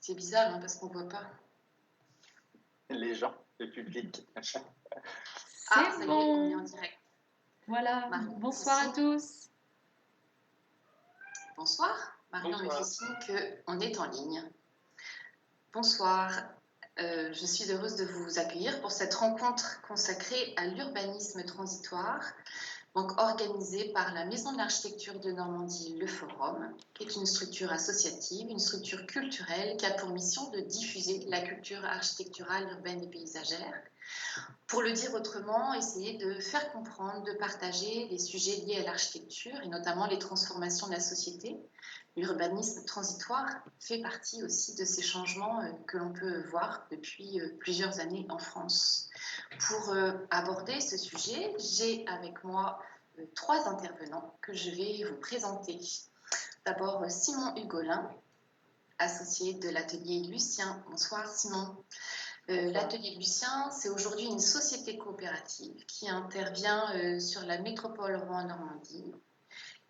C'est bizarre, hein, parce qu'on ne voit pas. Les gens, le public. Ah, C'est ça y est, on est en bon. direct. Voilà. Marion me fait Bonsoir à signe. tous. Bonsoir. Marion me fait signe qu'on est en ligne. Bonsoir. Je suis heureuse de vous accueillir pour cette rencontre consacrée à l'urbanisme transitoire, donc organisée par la Maison de l'Architecture de Normandie, le Forum, qui est une structure associative, une structure culturelle qui a pour mission de diffuser la culture architecturale, urbaine et paysagère. Pour le dire autrement, essayer de faire comprendre, de partager les sujets liés à l'architecture et notamment les transformations de la société. L'urbanisme transitoire fait partie aussi de ces changements que l'on peut voir depuis plusieurs années en France. Pour aborder ce sujet, j'ai avec moi 3 intervenants que je vais vous présenter. D'abord Simon Hugolin, associé de l'atelier Lucien. Bonsoir Simon. L'atelier Lucien, c'est aujourd'hui une société coopérative qui intervient sur la métropole Rouen-Normandie.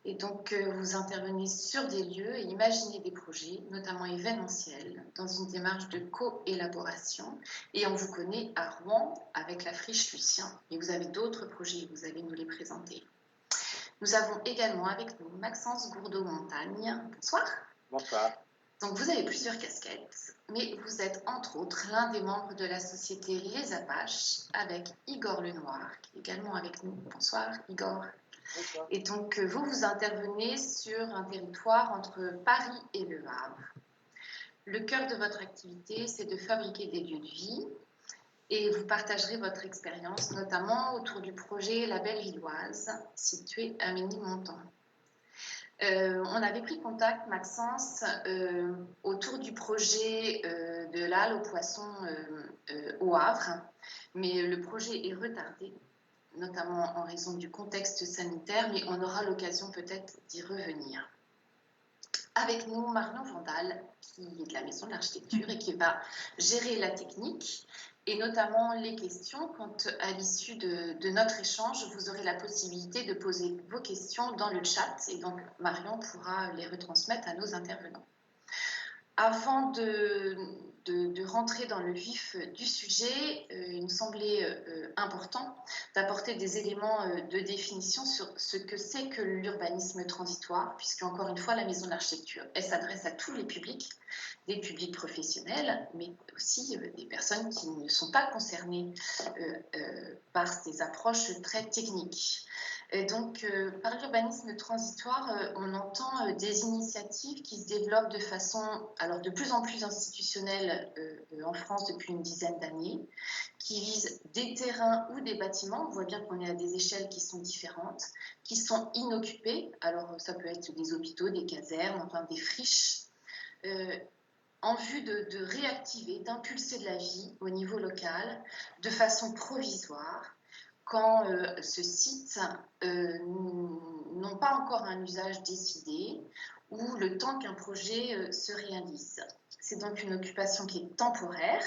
Et donc, vous intervenez sur des lieux et imaginez des projets, notamment événementiels, dans une démarche de co-élaboration. Et on vous connaît à Rouen avec la friche Lucien. Et vous avez d'autres projets, vous allez nous les présenter. Nous avons également avec nous Maxence Gourdeau-Montagne. Bonsoir. Bonsoir. Donc, vous avez plusieurs casquettes, mais vous êtes entre autres l'un des membres de la société Les Apaches avec Igor Lenoir, qui est également avec nous. Bonsoir, Igor. Bonsoir. Et donc, vous intervenez sur un territoire entre Paris et Le Havre. Le cœur de votre activité, c'est de fabriquer des lieux de vie et vous partagerez votre expérience, notamment autour du projet La Belle Villoise, situé à Ménilmontant. On avait pris contact, Maxence, autour du projet de l'Halle aux poissons au Havre, mais le projet est retardé, notamment en raison du contexte sanitaire, mais on aura l'occasion peut-être d'y revenir. Avec nous, Marion Vandal, qui est de la Maison de l'Architecture et qui va gérer la technique et notamment les questions quand, à l'issue de notre échange, vous aurez la possibilité de poser vos questions dans le chat et donc Marion pourra les retransmettre à nos intervenants. Avant de rentrer dans le vif du sujet, il me semblait important d'apporter des éléments de définition sur ce que c'est que l'urbanisme transitoire, puisque encore une fois, la Maison de l'Architecture, elle s'adresse à tous les publics, des publics professionnels, mais aussi des personnes qui ne sont pas concernées par ces approches très techniques. Et donc, par l'urbanisme transitoire, on entend des initiatives qui se développent de façon, alors de plus en plus institutionnelle en France depuis une dizaine d'années, qui visent des terrains ou des bâtiments. On voit bien qu'on est à des échelles qui sont différentes, qui sont inoccupés. Alors, ça peut être des hôpitaux, des casernes, enfin des friches, en vue de réactiver, d'impulser de la vie au niveau local de façon provisoire, quand ce site n'ont pas encore un usage décidé ou le temps qu'un projet se réalise. C'est donc une occupation qui est temporaire,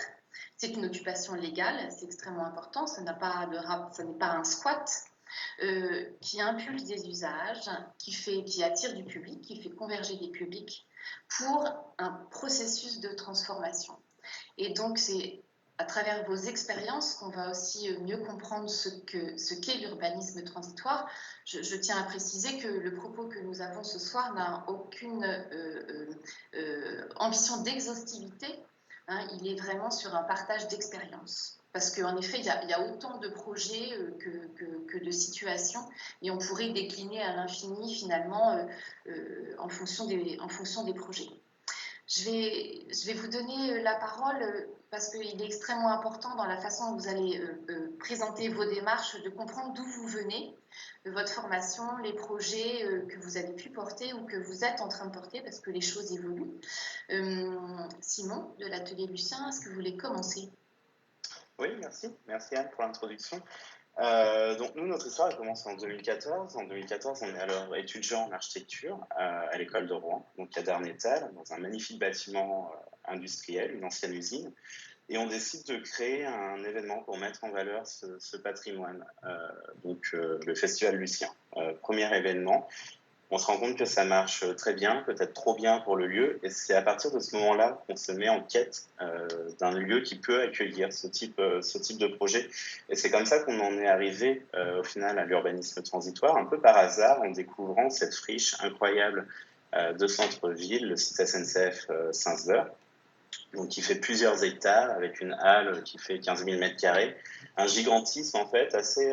c'est une occupation légale, c'est extrêmement important, ce n'est pas un squat, qui impulse des usages, qui attire du public, qui fait converger des publics pour un processus de transformation. Et donc c'est à travers vos expériences qu'on va aussi mieux comprendre ce qu'est l'urbanisme transitoire. Je tiens à préciser que le propos que nous avons ce soir n'a aucune ambition d'exhaustivité. Hein, il est vraiment sur un partage d'expériences. Parce qu'en effet, il y a autant de projets que de situations, et on pourrait décliner à l'infini finalement en fonction des projets. Je vais vous donner la parole parce qu'il est extrêmement important dans la façon dont vous allez présenter vos démarches, de comprendre d'où vous venez, de votre formation, les projets que vous avez pu porter ou que vous êtes en train de porter parce que les choses évoluent. Simon, de l'atelier Lucien, est-ce que vous voulez commencer ? Oui, merci. Merci Anne pour l'introduction. Donc nous, notre histoire a commencé en 2014. En 2014, on est alors étudiant en architecture à l'école de Rouen, donc à Darnétal, dans un magnifique bâtiment industriel, une ancienne usine. Et on décide de créer un événement pour mettre en valeur ce patrimoine, donc le Festival Lucien. Premier événement On se rend compte que ça marche très bien, peut-être trop bien pour le lieu, et c'est à partir de ce moment-là qu'on se met en quête d'un lieu qui peut accueillir ce type de projet. Et c'est comme ça qu'on en est arrivé au final à l'urbanisme transitoire, un peu par hasard, en découvrant cette friche incroyable de centre-ville, le site SNCF Saint-Sever, donc qui fait plusieurs hectares, avec une halle qui fait 15 000 mètres carrés. Un gigantisme en fait assez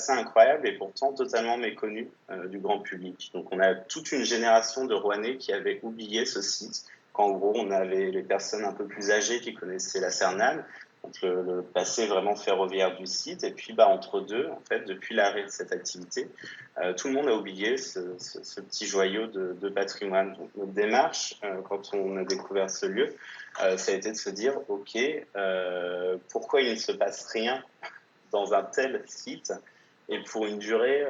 incroyable et pourtant totalement méconnu du grand public. Donc on a toute une génération de Rouennais qui avait oublié ce site, qu'en gros on avait les personnes un peu plus âgées qui connaissaient la Cernale, donc le passé vraiment ferroviaire du site, et puis entre deux, en fait, depuis l'arrêt de cette activité, tout le monde a oublié ce petit joyau de patrimoine. Donc notre démarche, quand on a découvert ce lieu, ça a été de se dire, ok, pourquoi il ne se passe rien dans un tel site et pour une durée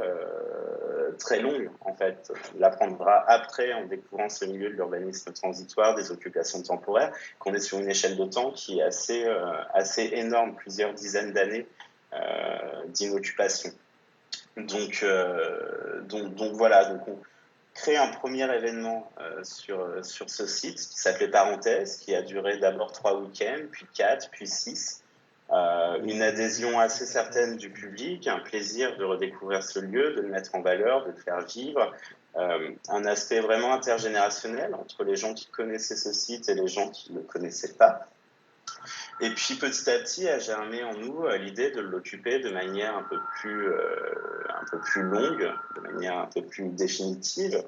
très longue, en fait. On l'apprendra après en découvrant ce milieu de l'urbanisme transitoire, des occupations temporaires, qu'on est sur une échelle de temps qui est assez énorme, plusieurs dizaines d'années d'inoccupation. Donc voilà, donc on crée un premier événement sur ce site qui s'appelait Parenthèse, qui a duré d'abord 3 week-ends, puis 4, puis 6. Une adhésion assez certaine du public, un plaisir de redécouvrir ce lieu, de le mettre en valeur, de le faire vivre, un aspect vraiment intergénérationnel entre les gens qui connaissaient ce site et les gens qui ne le connaissaient pas. Et puis petit à petit a germé en nous l'idée de l'occuper de manière un peu plus longue, de manière un peu plus définitive,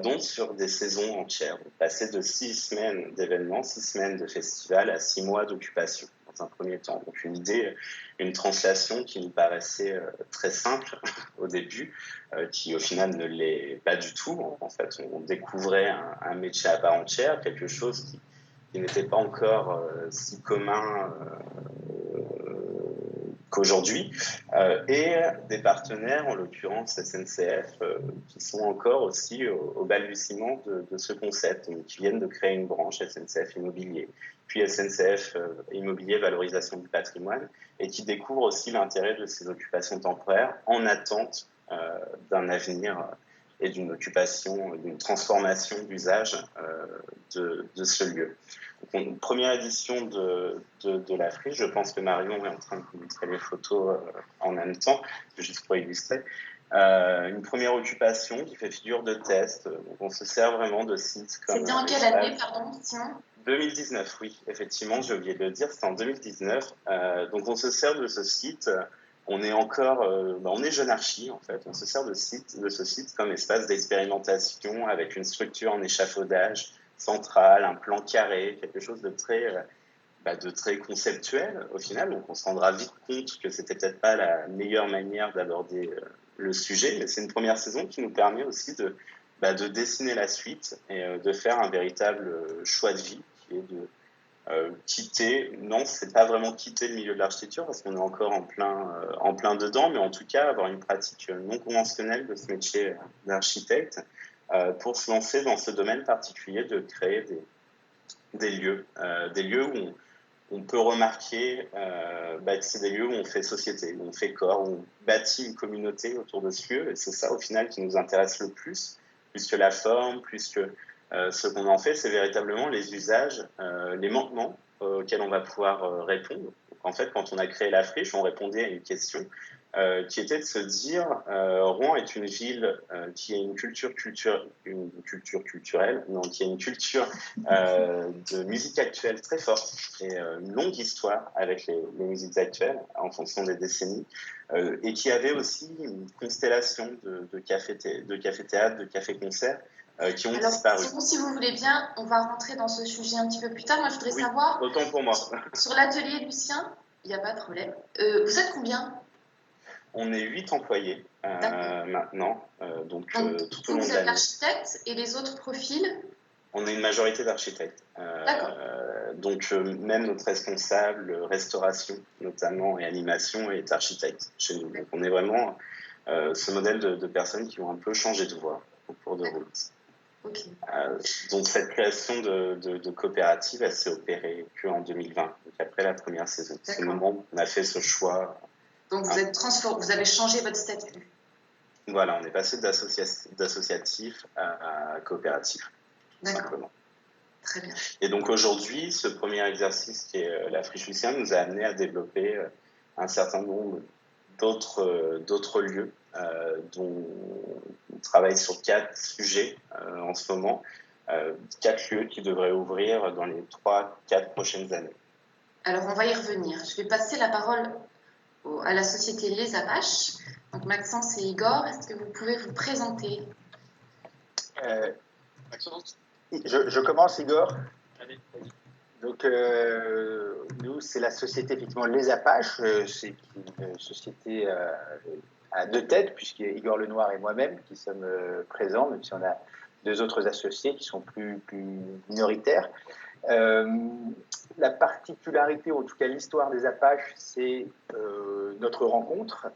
donc sur des saisons entières. Donc, passer de 6 semaines d'événements, 6 semaines de festival à 6 mois d'occupation dans un premier temps. Donc une idée, une translation qui nous paraissait très simple au début, qui au final ne l'est pas du tout. En fait, on découvrait un métier à part entière, quelque chose qui n'était pas encore si commun qu'aujourd'hui, et des partenaires, en l'occurrence SNCF, qui sont encore aussi au balbutiement de ce concept, qui viennent de créer une branche SNCF Immobilier, puis SNCF Immobilier Valorisation du patrimoine, et qui découvrent aussi l'intérêt de ces occupations temporaires en attente d'un avenir et d'une occupation, d'une transformation d'usage de ce lieu. Donc, une première édition de la friche, je pense que Marion est en train de vous montrer les photos en même temps, juste pour illustrer. Une première occupation qui fait figure de test, donc on se sert vraiment de sites comme... C'était en quelle année, pardon, Simon ? 2019, oui, effectivement, j'ai oublié de le dire, c'était en 2019. Donc on se sert de ce site, on est encore, on est jeune archi en fait, on se sert de ce site comme espace d'expérimentation avec une structure en échafaudage central, un plan carré, quelque chose de très conceptuel au final. Donc on se rendra vite compte que c'était peut-être pas la meilleure manière d'aborder le sujet, mais c'est une première saison qui nous permet aussi de dessiner la suite et de faire un véritable choix de vie qui est de quitter, non, c'est pas vraiment quitter le milieu de l'architecture parce qu'on est encore en plein dedans, mais en tout cas avoir une pratique non conventionnelle de ce métier d'architecte pour se lancer dans ce domaine particulier de créer des lieux où on peut remarquer que c'est des lieux où on fait société, où on fait corps, où on bâtit une communauté autour de ce lieu, et c'est ça au final qui nous intéresse le plus que la forme, plus que ce qu'on en fait, c'est véritablement les usages, les manquements auxquels on va pouvoir répondre. Donc, en fait, quand on a créé la friche, on répondait à une question qui était de se dire Rouen est une ville qui a une culture culturelle, non, qui a une culture de musique actuelle très forte et une longue histoire avec les musiques actuelles en fonction des décennies, et qui avait aussi une constellation de cafés-théâtres, de cafés-concerts qui ont disparu. Si vous voulez bien, on va rentrer dans ce sujet un petit peu plus tard. Moi, je voudrais savoir... Autant pour moi. Sur l'atelier Lucien, il n'y a pas de problème. Vous êtes combien ? On est 8 employés maintenant, donc tout au long de l'année. Vous êtes l'architecte et les autres profils ? On est une majorité d'architectes. Donc même notre responsable restauration notamment et animation est architecte chez nous. Donc on est vraiment ce modèle de personnes qui ont un peu changé de voie au cours de route. Okay. Donc cette création de coopérative, elle s'est opérée qu'en 2020, donc après la première saison. C'est le moment où on a fait ce choix. Donc vous avez changé votre statut. Voilà, on est passé d'associatif à coopératif, tout simplement. Très bien. Et donc aujourd'hui, ce premier exercice qui est la Friche Lucien nous a amené à développer un certain nombre d'autres lieux dont on travaille sur 4 sujets en ce moment, 4 lieux qui devraient ouvrir dans les 3-4 prochaines années. Alors on va y revenir. Je vais passer la parole à la société Les Apaches. Donc Maxence et Igor, est-ce que vous pouvez vous présenter? Maxence, je commence, Igor. Allez, vas-y. Donc, nous, c'est la société, effectivement, Les Apaches. C'est une société à 2 têtes, puisqu'il y a Igor Lenoir et moi-même qui sommes présents, même si on a 2 autres associés qui sont plus minoritaires. La particularité, ou en tout cas l'histoire des Apaches, c'est notre rencontre.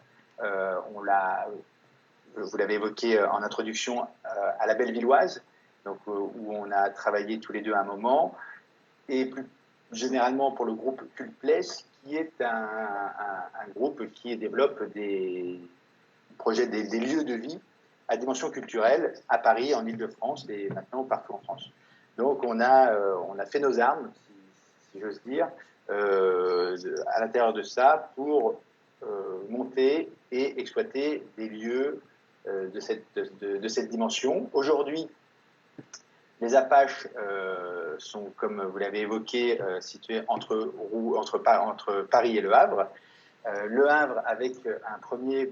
Vous l'avez évoqué en introduction, à la Bellevilloise, donc, où on a travaillé tous les deux un moment, et plus généralement pour le groupe Cult Place, qui est un groupe qui développe des projets, des lieux de vie à dimension culturelle à Paris, en Ile-de-France et maintenant partout en France. Donc on a fait nos armes, si j'ose dire, à l'intérieur de ça pour monter et exploiter des lieux de cette dimension. Aujourd'hui, les Apaches sont, comme vous l'avez évoqué, situés entre Paris et Le Havre. Le Havre avec un premier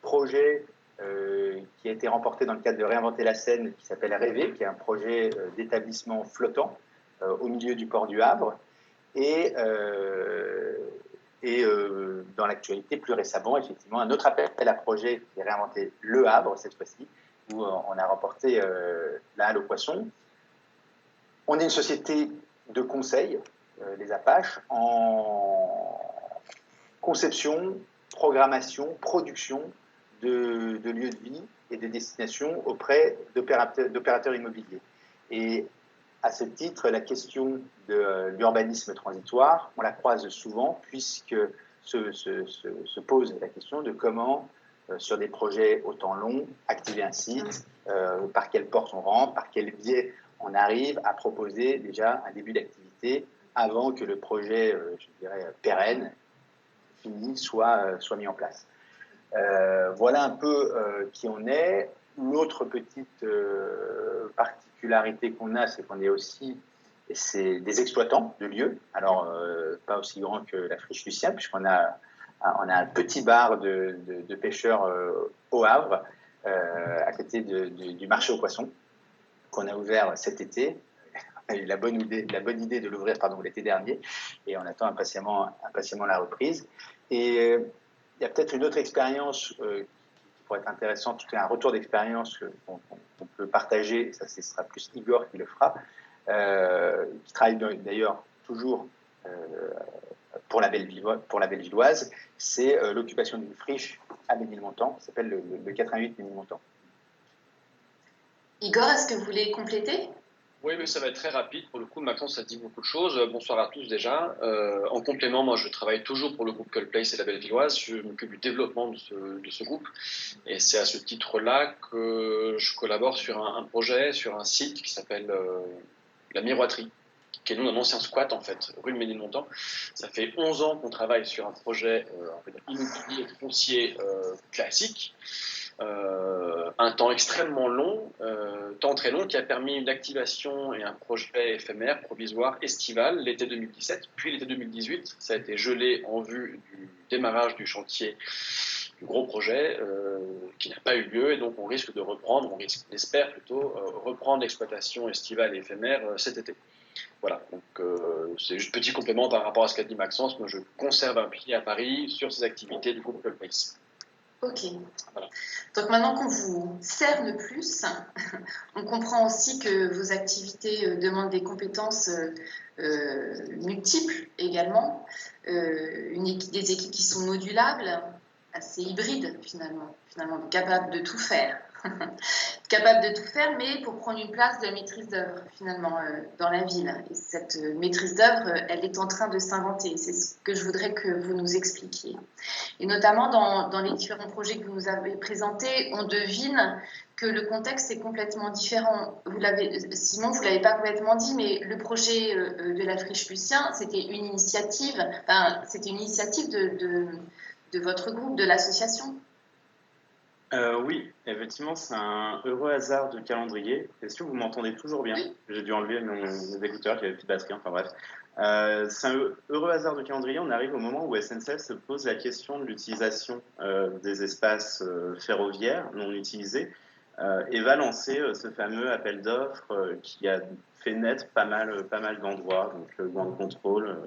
projet qui a été remporté dans le cadre de Réinventer la Seine, qui s'appelle Rêver, qui est un projet d'établissement flottant au milieu du port du Havre. Et dans l'actualité, plus récemment, effectivement, un autre appel à projet qui est Réinventer Le Havre, cette fois-ci, où on a remporté la Halle aux Poissons. On est une société de conseil, les Apaches, en conception, programmation, production de lieux de vie et de destinations auprès d'opérateurs immobiliers. Et à ce titre, la question de l'urbanisme transitoire, on la croise souvent, puisque se pose la question de comment, sur des projets autant longs, activer un site, par quelle porte on rentre, par quel biais on arrive à proposer déjà un début d'activité avant que le projet, je dirais, pérenne, fini, soit mis en place. Voilà un peu qui on est. L'autre petite particularité qu'on a, c'est qu'on est aussi des exploitants de lieux. Alors, pas aussi grand que la Friche Lucien, puisqu'on a un petit bar de pêcheurs au Havre, à côté du marché aux poissons, qu'on a ouvert cet été. On a eu la bonne idée de l'ouvrir l'été dernier, et on attend impatiemment la reprise. Et il y a peut-être une autre expérience qui pourrait être intéressante, tout un retour d'expérience qu'on peut partager, ça ce sera plus Igor qui le fera, qui travaille d'ailleurs toujours pour la Bellevilloise, c'est l'occupation d'une friche à Ménilmontant, qui s'appelle le 88 Ménilmontant. Igor, est-ce que vous voulez compléter ? Oui, mais ça va être très rapide. Pour le coup, Maxence a dit beaucoup de choses. Bonsoir à tous déjà. En complément, moi, je travaille toujours pour le groupe Cult Place et la Bellevilloise. Je m'occupe du développement de ce groupe. Et c'est à ce titre-là que je collabore sur un projet, sur un site qui s'appelle La Miroiterie, qui est nous un ancien squat, en fait, rue de Ménilmontant. Ça fait 11 ans qu'on travaille sur un projet immobilier foncier classique. Un temps extrêmement long, temps très long, qui a permis une activation et un projet éphémère, provisoire, estival, l'été 2017, puis l'été 2018. Ça a été gelé en vue du démarrage du chantier, du gros projet, qui n'a pas eu lieu, et donc on risque de reprendre, on espère plutôt, reprendre l'exploitation estivale et éphémère cet été. Voilà, donc c'est juste petit complément par rapport à ce qu'a dit Maxence. Moi, je conserve un pied à Paris sur ces activités du groupe Cult Place. Ok. Voilà. Donc maintenant qu'on vous cerne plus, on comprend aussi que vos activités demandent des compétences multiples également, des équipes qui sont modulables, assez hybrides finalement capables de tout faire. capable de tout faire, mais pour prendre une place de maîtrise d'œuvre, finalement, dans la ville. Et cette maîtrise d'œuvre, elle est en train de s'inventer. C'est ce que je voudrais que vous nous expliquiez. Et notamment, dans les différents projets que vous nous avez présentés, on devine que le contexte est complètement différent. Simon, vous ne l'avez pas complètement dit, mais le projet de la Friche Lucien, c'était une initiative, de votre groupe, de l'association. Oui, effectivement, c'est un heureux hasard de calendrier. Est-ce que vous m'entendez toujours bien? Oui. J'ai dû enlever mes écouteurs, il n'y avait plus de batterie, enfin bref. C'est un heureux hasard de calendrier. On arrive au moment où SNCF se pose la question de l'utilisation des espaces ferroviaires non utilisés et va lancer ce fameux appel d'offres qui a fait naître pas mal d'endroits, donc le Grand Contrôle,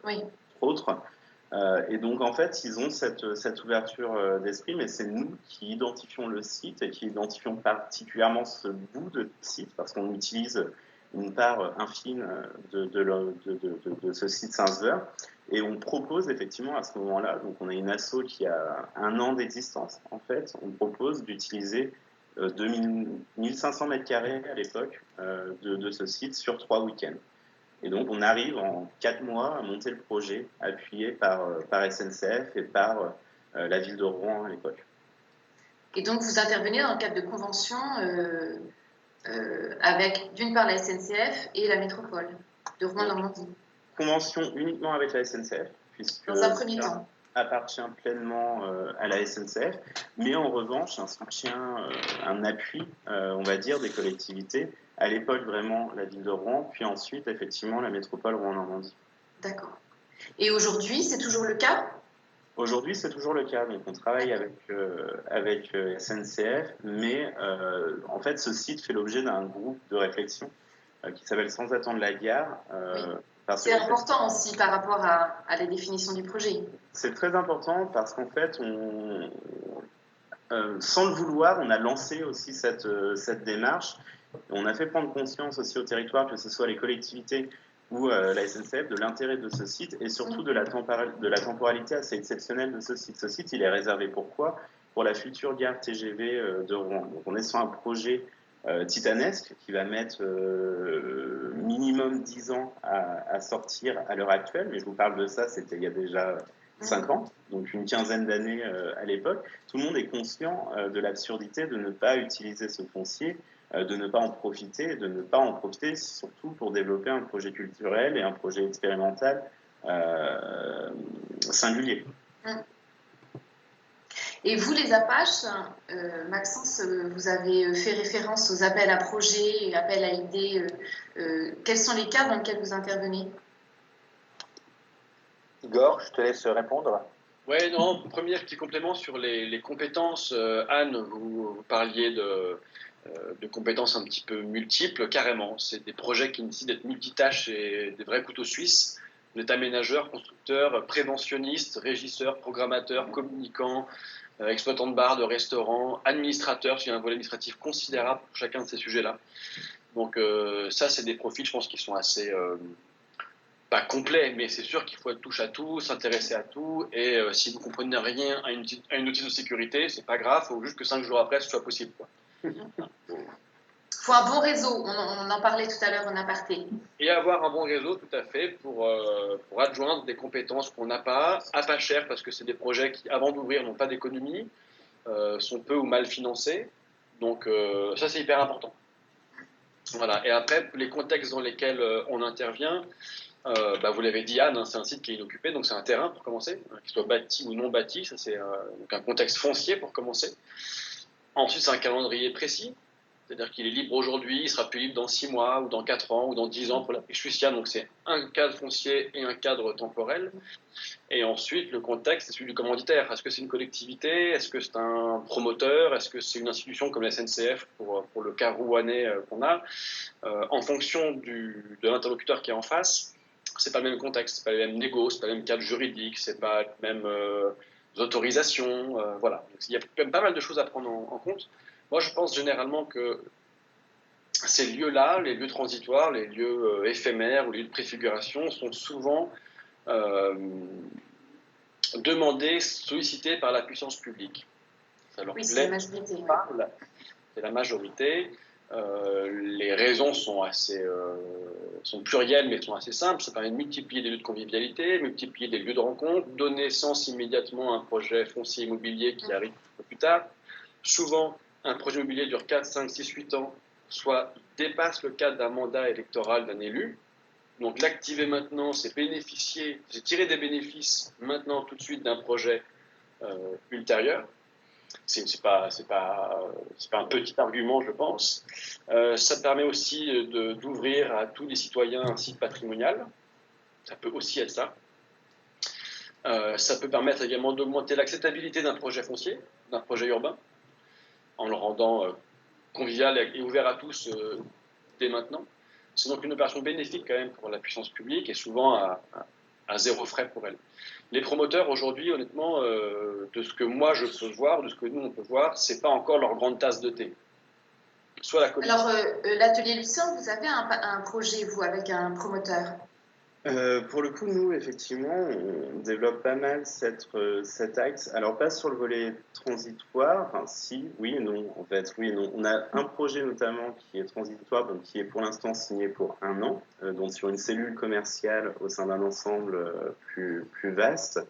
Oui. autres. Et donc, en fait, ils ont cette ouverture d'esprit, mais c'est nous qui identifions le site et qui identifions particulièrement ce bout de site, parce qu'on utilise une part infime de ce site Saint-Sever, et on propose effectivement à ce moment-là, donc on a une asso qui a 1 an d'existence, en fait, on propose d'utiliser 1500 mètres carrés à l'époque de ce site sur 3 week-ends. Et donc, on arrive en 4 mois à monter le projet, appuyé par SNCF et par la ville de Rouen à l'époque. Et donc, vous intervenez dans le cadre de conventions avec, d'une part, la SNCF et la métropole de Rouen-Normandie. Convention uniquement avec la SNCF, puisque dans un premier temps appartient pleinement à la SNCF, mais en revanche, un soutien, un appui, on va dire, des collectivités. À l'époque, vraiment, la ville de Rouen, puis ensuite, effectivement, la métropole Rouen-Normandie. D'accord. Et aujourd'hui, c'est toujours le cas? Aujourd'hui, c'est toujours le cas. Donc, on travaille avec SNCF, mais en fait, ce site fait l'objet d'un groupe de réflexion qui s'appelle Sans attendre la gare. Oui. C'est important aussi par rapport à la définition du projet. C'est très important parce qu'en fait, sans le vouloir, on a lancé aussi cette démarche. On a fait prendre conscience aussi au territoire, que ce soit les collectivités ou la SNCF, de l'intérêt de ce site et surtout de la temporalité assez exceptionnelle de ce site. Ce site, il est réservé pourquoi? Pour la future gare TGV de Rouen. Donc on est sur un projet titanesque qui va mettre minimum 10 ans à sortir à l'heure actuelle, mais je vous parle de ça, c'était il y a déjà 5 ans, donc une quinzaine d'années à l'époque. Tout le monde est conscient de l'absurdité de ne pas utiliser ce foncier, de ne pas en profiter, surtout pour développer un projet culturel et un projet expérimental singulier. Et vous, les Apaches, Maxence, vous avez fait référence aux appels à projets et appels à idées. Quels sont les cas dans lesquels vous intervenez? Igor, je te laisse répondre. Oui, non, premier petit complément sur les compétences. Anne, vous parliez de compétences un petit peu multiples, carrément. C'est des projets qui nécessitent d'être multitâches et des vrais couteaux suisses. Vous êtes aménageur, constructeur, préventionniste, régisseur, programmateur, communicant, exploitant de bar, de restaurant, administrateur, il y a un volet administratif considérable pour chacun de ces sujets-là. Donc ça, c'est des profils, je pense, qui sont assez... pas complet, mais c'est sûr qu'il faut être touche à tout, s'intéresser à tout, et si vous comprenez rien à une notice de sécurité, c'est pas grave, il faut juste que 5 jours après, ce soit possible, quoi. Il faut un bon réseau, on en parlait tout à l'heure en aparté. Et avoir un bon réseau, tout à fait, pour adjoindre des compétences qu'on n'a pas, à pas cher, parce que c'est des projets qui, avant d'ouvrir, n'ont pas d'économie, sont peu ou mal financés, donc ça c'est hyper important. Voilà. Et après, les contextes dans lesquels on intervient, vous l'avez dit, Anne, hein, c'est un site qui est inoccupé, donc c'est un terrain pour commencer, qu'il soit bâti ou non bâti, ça c'est donc un contexte foncier pour commencer. Ensuite, c'est un calendrier précis, c'est-à-dire qu'il est libre aujourd'hui, il sera plus libre dans 6 mois, ou dans 4 ans, ou dans 10 ans pour la Friche Lucien, donc c'est un cadre foncier et un cadre temporel. Et ensuite, le contexte, c'est celui du commanditaire. Est-ce que c'est une collectivité? Est-ce que c'est un promoteur? Est-ce que c'est une institution comme la SNCF pour le cas rouennais qu'on a? En fonction de l'interlocuteur qui est en face, c'est pas le même contexte, c'est pas le même négo, c'est pas le même cadre juridique, c'est pas les mêmes autorisations, voilà. Donc, il y a quand même pas mal de choses à prendre en compte. Moi, je pense généralement que ces lieux-là, les lieux transitoires, les lieux éphémères ou les lieux de préfiguration sont souvent demandés, sollicités par la puissance publique. Ça leur plaît, c'est la majorité. Les raisons sont sont plurielles, mais sont assez simples. Ça permet de multiplier des lieux de convivialité, multiplier des lieux de rencontre, donner naissance immédiatement à un projet foncier immobilier qui arrive un peu plus tard. Souvent, un projet immobilier dure 4, 5, 6, 8 ans, soit dépasse le cadre d'un mandat électoral d'un élu. Donc l'activer maintenant, c'est bénéficier, c'est tirer des bénéfices maintenant tout de suite d'un projet ultérieur. C'est pas un petit argument, je pense. Ça permet aussi d'ouvrir à tous les citoyens un site patrimonial. Ça peut aussi être ça. Ça peut permettre également d'augmenter l'acceptabilité d'un projet foncier, d'un projet urbain, en le rendant convivial et ouvert à tous dès maintenant. C'est donc une opération bénéfique quand même pour la puissance publique et souvent à zéro frais pour elle. Les promoteurs aujourd'hui, honnêtement, de ce que moi je peux voir, de ce que nous on peut voir, c'est pas encore leur grande tasse de thé. Soit la commission. Alors, l'atelier Lucien, vous avez un projet, vous, avec un promoteur? Pour le coup, nous, effectivement, on développe pas mal cet axe. Alors, pas sur le volet transitoire, enfin, si, oui et non, en fait, oui et non. On a un projet notamment qui est transitoire, donc qui est pour l'instant signé pour 1 an, donc sur une cellule commerciale au sein d'un ensemble plus vaste.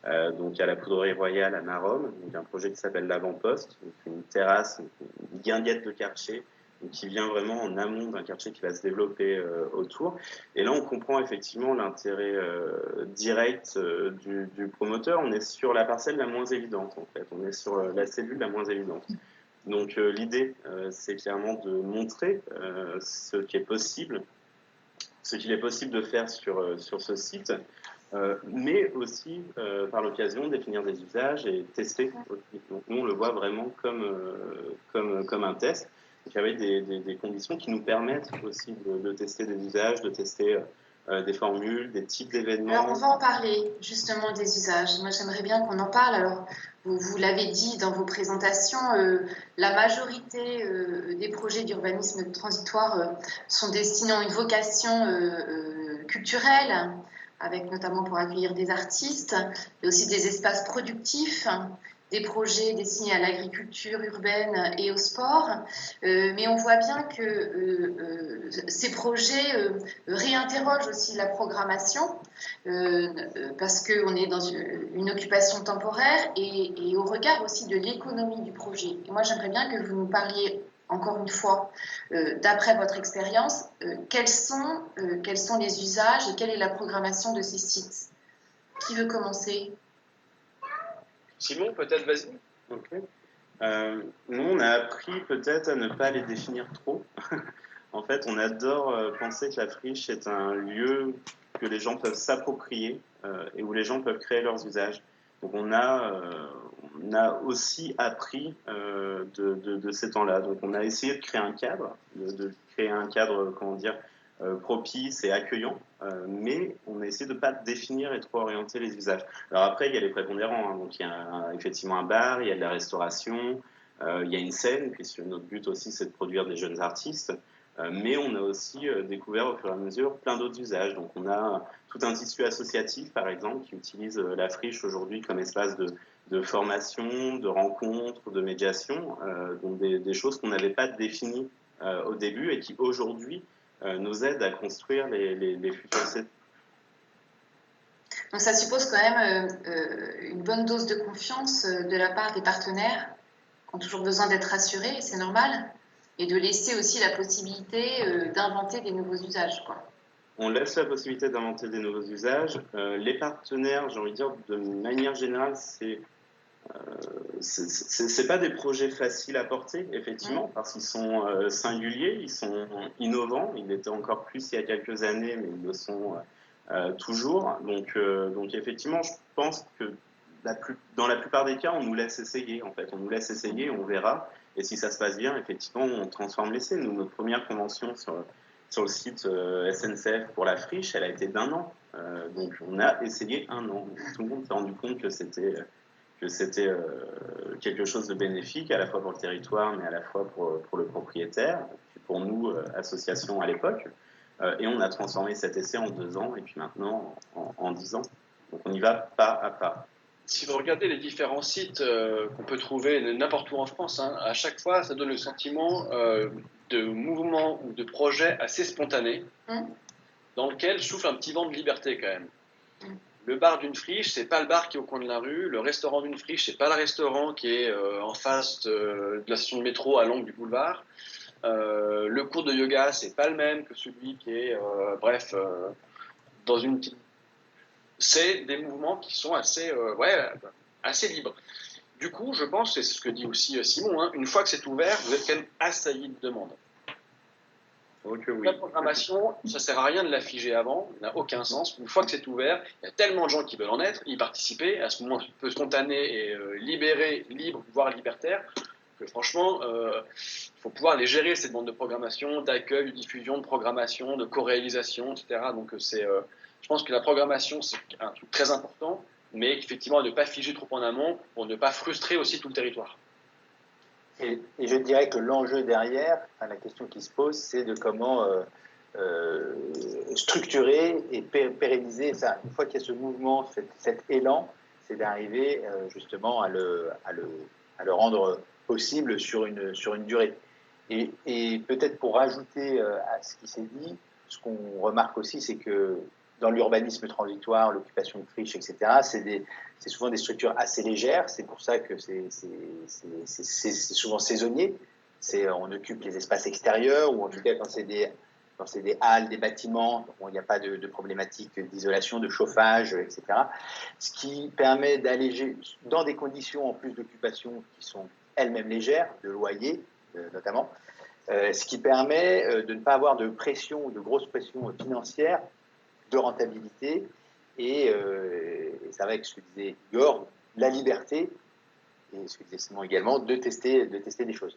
Donc, à la Poudrerie Royale à Maromme, donc un projet qui s'appelle l'Avant-Poste, une terrasse, une guinguette de quartier, qui vient vraiment en amont d'un quartier qui va se développer autour. Et là, on comprend effectivement l'intérêt direct du promoteur. On est sur la parcelle la moins évidente, en fait. On est sur la cellule la moins évidente. Donc, l'idée, c'est clairement de montrer ce qu'il est possible de faire sur ce site, mais aussi, par l'occasion, définir des usages et tester. Donc, nous, on le voit vraiment comme un test. Donc, avec des conditions qui nous permettent aussi de tester des usages, de tester des formules, des types d'événements. Alors, on va en parler justement des usages. Moi, j'aimerais bien qu'on en parle. Alors, vous l'avez dit dans vos présentations, la majorité des projets d'urbanisme transitoire sont destinés à une vocation culturelle, avec notamment pour accueillir des artistes, et aussi des espaces productifs, des projets destinés à l'agriculture urbaine et au sport, mais on voit bien que ces projets réinterrogent aussi la programmation, parce qu'on est dans une occupation temporaire et au regard aussi de l'économie du projet. Et moi, j'aimerais bien que vous nous parliez encore une fois, d'après votre expérience, quels sont les usages et quelle est la programmation de ces sites? Qui veut commencer? Simon, peut-être, vas-y. Ok. Nous, on a appris peut-être à ne pas les définir trop. En fait, on adore penser que la friche est un lieu que les gens peuvent s'approprier et où les gens peuvent créer leurs usages. Donc, on a aussi appris de ces temps-là. Donc, on a essayé de créer un cadre, comment dire, propice et accueillant, mais on a essayé de ne pas définir et trop orienter les usages. Alors après, il y a les prépondérants, hein. Donc il y a effectivement un bar, il y a de la restauration, il y a une scène, puisque notre but aussi c'est de produire des jeunes artistes, mais on a aussi découvert au fur et à mesure plein d'autres usages. Donc on a tout un tissu associatif, par exemple, qui utilise la friche aujourd'hui comme espace de formation, de rencontre, de médiation, donc des choses qu'on n'avait pas définies au début et qui aujourd'hui nous aident à construire les futurs sites. Donc ça suppose quand même une bonne dose de confiance de la part des partenaires qui ont toujours besoin d'être rassurés, c'est normal, et de laisser aussi la possibilité d'inventer des nouveaux usages, quoi. On laisse la possibilité d'inventer des nouveaux usages. Les partenaires, j'ai envie de dire, de manière générale, c'est pas des projets faciles à porter, effectivement, parce qu'ils sont singuliers, ils sont innovants. Ils l'étaient encore plus il y a quelques années, mais ils le sont toujours. Donc effectivement, je pense que dans la plupart des cas, on nous laisse essayer. En fait, on nous laisse essayer, on verra. Et si ça se passe bien, effectivement, on transforme l'essai. Nous, notre première convention sur le site SNCF pour la friche, elle a été d'1 an. Donc on a essayé 1 an. Tout le monde s'est rendu compte que c'était quelque chose de bénéfique, à la fois pour le territoire, mais à la fois pour le propriétaire, puis pour nous, association à l'époque. Et on a transformé cet essai en 2 ans, et puis maintenant en 10 ans. Donc on y va pas à pas. Si vous regardez les différents sites qu'on peut trouver n'importe où en France, hein, à chaque fois, ça donne le sentiment de mouvement ou de projet assez spontané, dans lequel souffle un petit vent de liberté quand même. Le bar d'une friche, c'est pas le bar qui est au coin de la rue. Le restaurant d'une friche, c'est pas le restaurant qui est en face de la station de métro à l'angle du boulevard. Le cours de yoga, c'est pas le même que celui qui est, dans une petite. C'est des mouvements qui sont assez libres. Du coup, je pense, c'est ce que dit aussi Simon, hein, une fois que c'est ouvert, vous êtes quand même assailli de demandes. Oui. La programmation, ça sert à rien de la figer avant, ça n'a aucun sens. Une fois que c'est ouvert, il y a tellement de gens qui veulent en être, y participer, à ce moment un peu spontané et libéré, libre, voire libertaire, que franchement, il faut pouvoir les gérer, ces demandes de programmation, d'accueil, de diffusion, de programmation, de co-réalisation, etc. Donc je pense que la programmation, c'est un truc très important, mais effectivement, à ne pas figer trop en amont pour ne pas frustrer aussi tout le territoire. Et je dirais que l'enjeu derrière, la question qui se pose, c'est de comment structurer et pérenniser ça. Une fois qu'il y a ce mouvement, cet élan, c'est d'arriver justement à le rendre possible sur une durée. Et peut-être pour rajouter à ce qui s'est dit, ce qu'on remarque aussi, c'est que dans l'urbanisme transitoire, l'occupation de friches, etc., c'est souvent des structures assez légères. C'est pour ça que c'est souvent saisonnier. On occupe les espaces extérieurs, ou en tout cas quand c'est des halles, des bâtiments, où il n'y a pas de problématique d'isolation, de chauffage, etc. Ce qui permet d'alléger, dans des conditions en plus d'occupation qui sont elles-mêmes légères, de loyer notamment, ce qui permet de ne pas avoir de pression, de grosse pression financière, de rentabilité, et ça va avec ce que disait Igor, la liberté, et ce que disait Simon également, de tester des choses.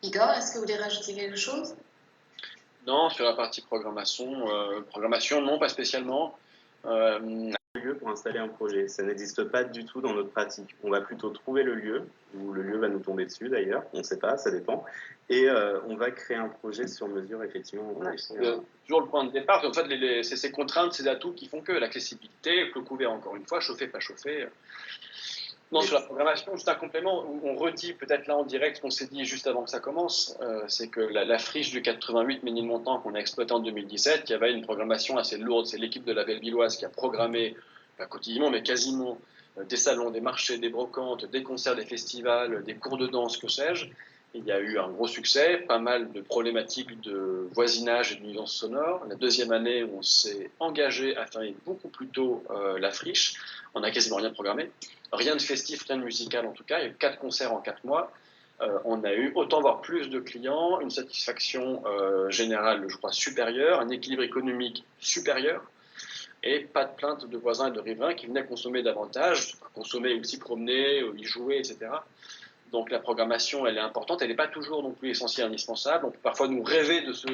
Igor, est-ce que vous voulez rajouter quelque chose? Non, sur la partie programmation, non, pas spécialement. Lieu pour installer un projet, ça n'existe pas du tout dans notre pratique. On va plutôt trouver le lieu, ou le lieu va nous tomber dessus d'ailleurs, on ne sait pas, ça dépend, et on va créer un projet sur mesure, effectivement. Toujours le point de départ, en fait, c'est ces contraintes, ces atouts qui font que l'accessibilité, le couvert, encore une fois, chauffer, pas chauffer. Non, sur la programmation, juste un complément, où on redit peut-être là en direct ce qu'on s'est dit juste avant que ça commence, c'est que la friche du 88 Ménilmontant qu'on a exploitée en 2017, qui avait une programmation assez lourde, c'est l'équipe de la Bellevilloise qui a programmé, pas quotidiennement, mais quasiment, des salons, des marchés, des brocantes, des concerts, des festivals, des cours de danse, que sais-je. Il y a eu un gros succès, pas mal de problématiques de voisinage et de nuisance sonore. La deuxième année, on s'est engagé à fermer beaucoup plus tôt la friche. On n'a quasiment rien programmé. Rien de festif, rien de musical en tout cas. Il y a eu 4 concerts en 4 mois. On a eu autant voire plus de clients, une satisfaction générale, je crois, supérieure, un équilibre économique supérieur, et pas de plaintes de voisins et de riverains qui venaient consommer davantage, consommer aussi promener, y jouer, etc. Donc la programmation, elle est importante, elle n'est pas toujours non plus essentielle, indispensable. On peut parfois nous rêver de se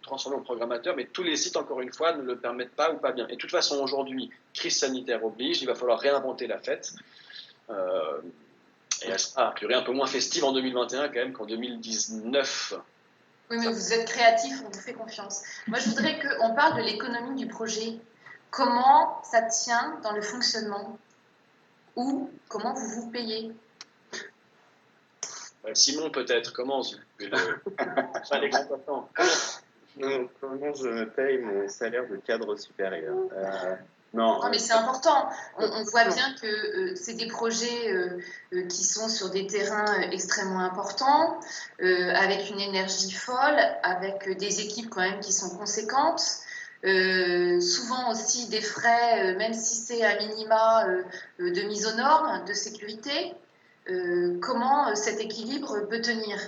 transformer en programmateur, mais tous les sites, encore une fois, ne le permettent pas ou pas bien. Et de toute façon, aujourd'hui, crise sanitaire oblige, il va falloir réinventer la fête. Et elle sera, a priori, un peu moins festive en 2021 quand même qu'en 2019. Oui, mais vous êtes créatif, on vous fait confiance. Moi, je voudrais qu'on parle de l'économie du projet. Comment ça tient dans le fonctionnement? Ou comment vous vous payez? Simon, peut-être, commence. Comment je me paye mon salaire de cadre supérieur? Non, mais c'est important. On voit bien que c'est des projets qui sont sur des terrains extrêmement importants, avec une énergie folle, avec des équipes quand même qui sont conséquentes. Souvent aussi des frais, même si c'est à minima de mise aux normes, de sécurité. Comment cet équilibre peut tenir?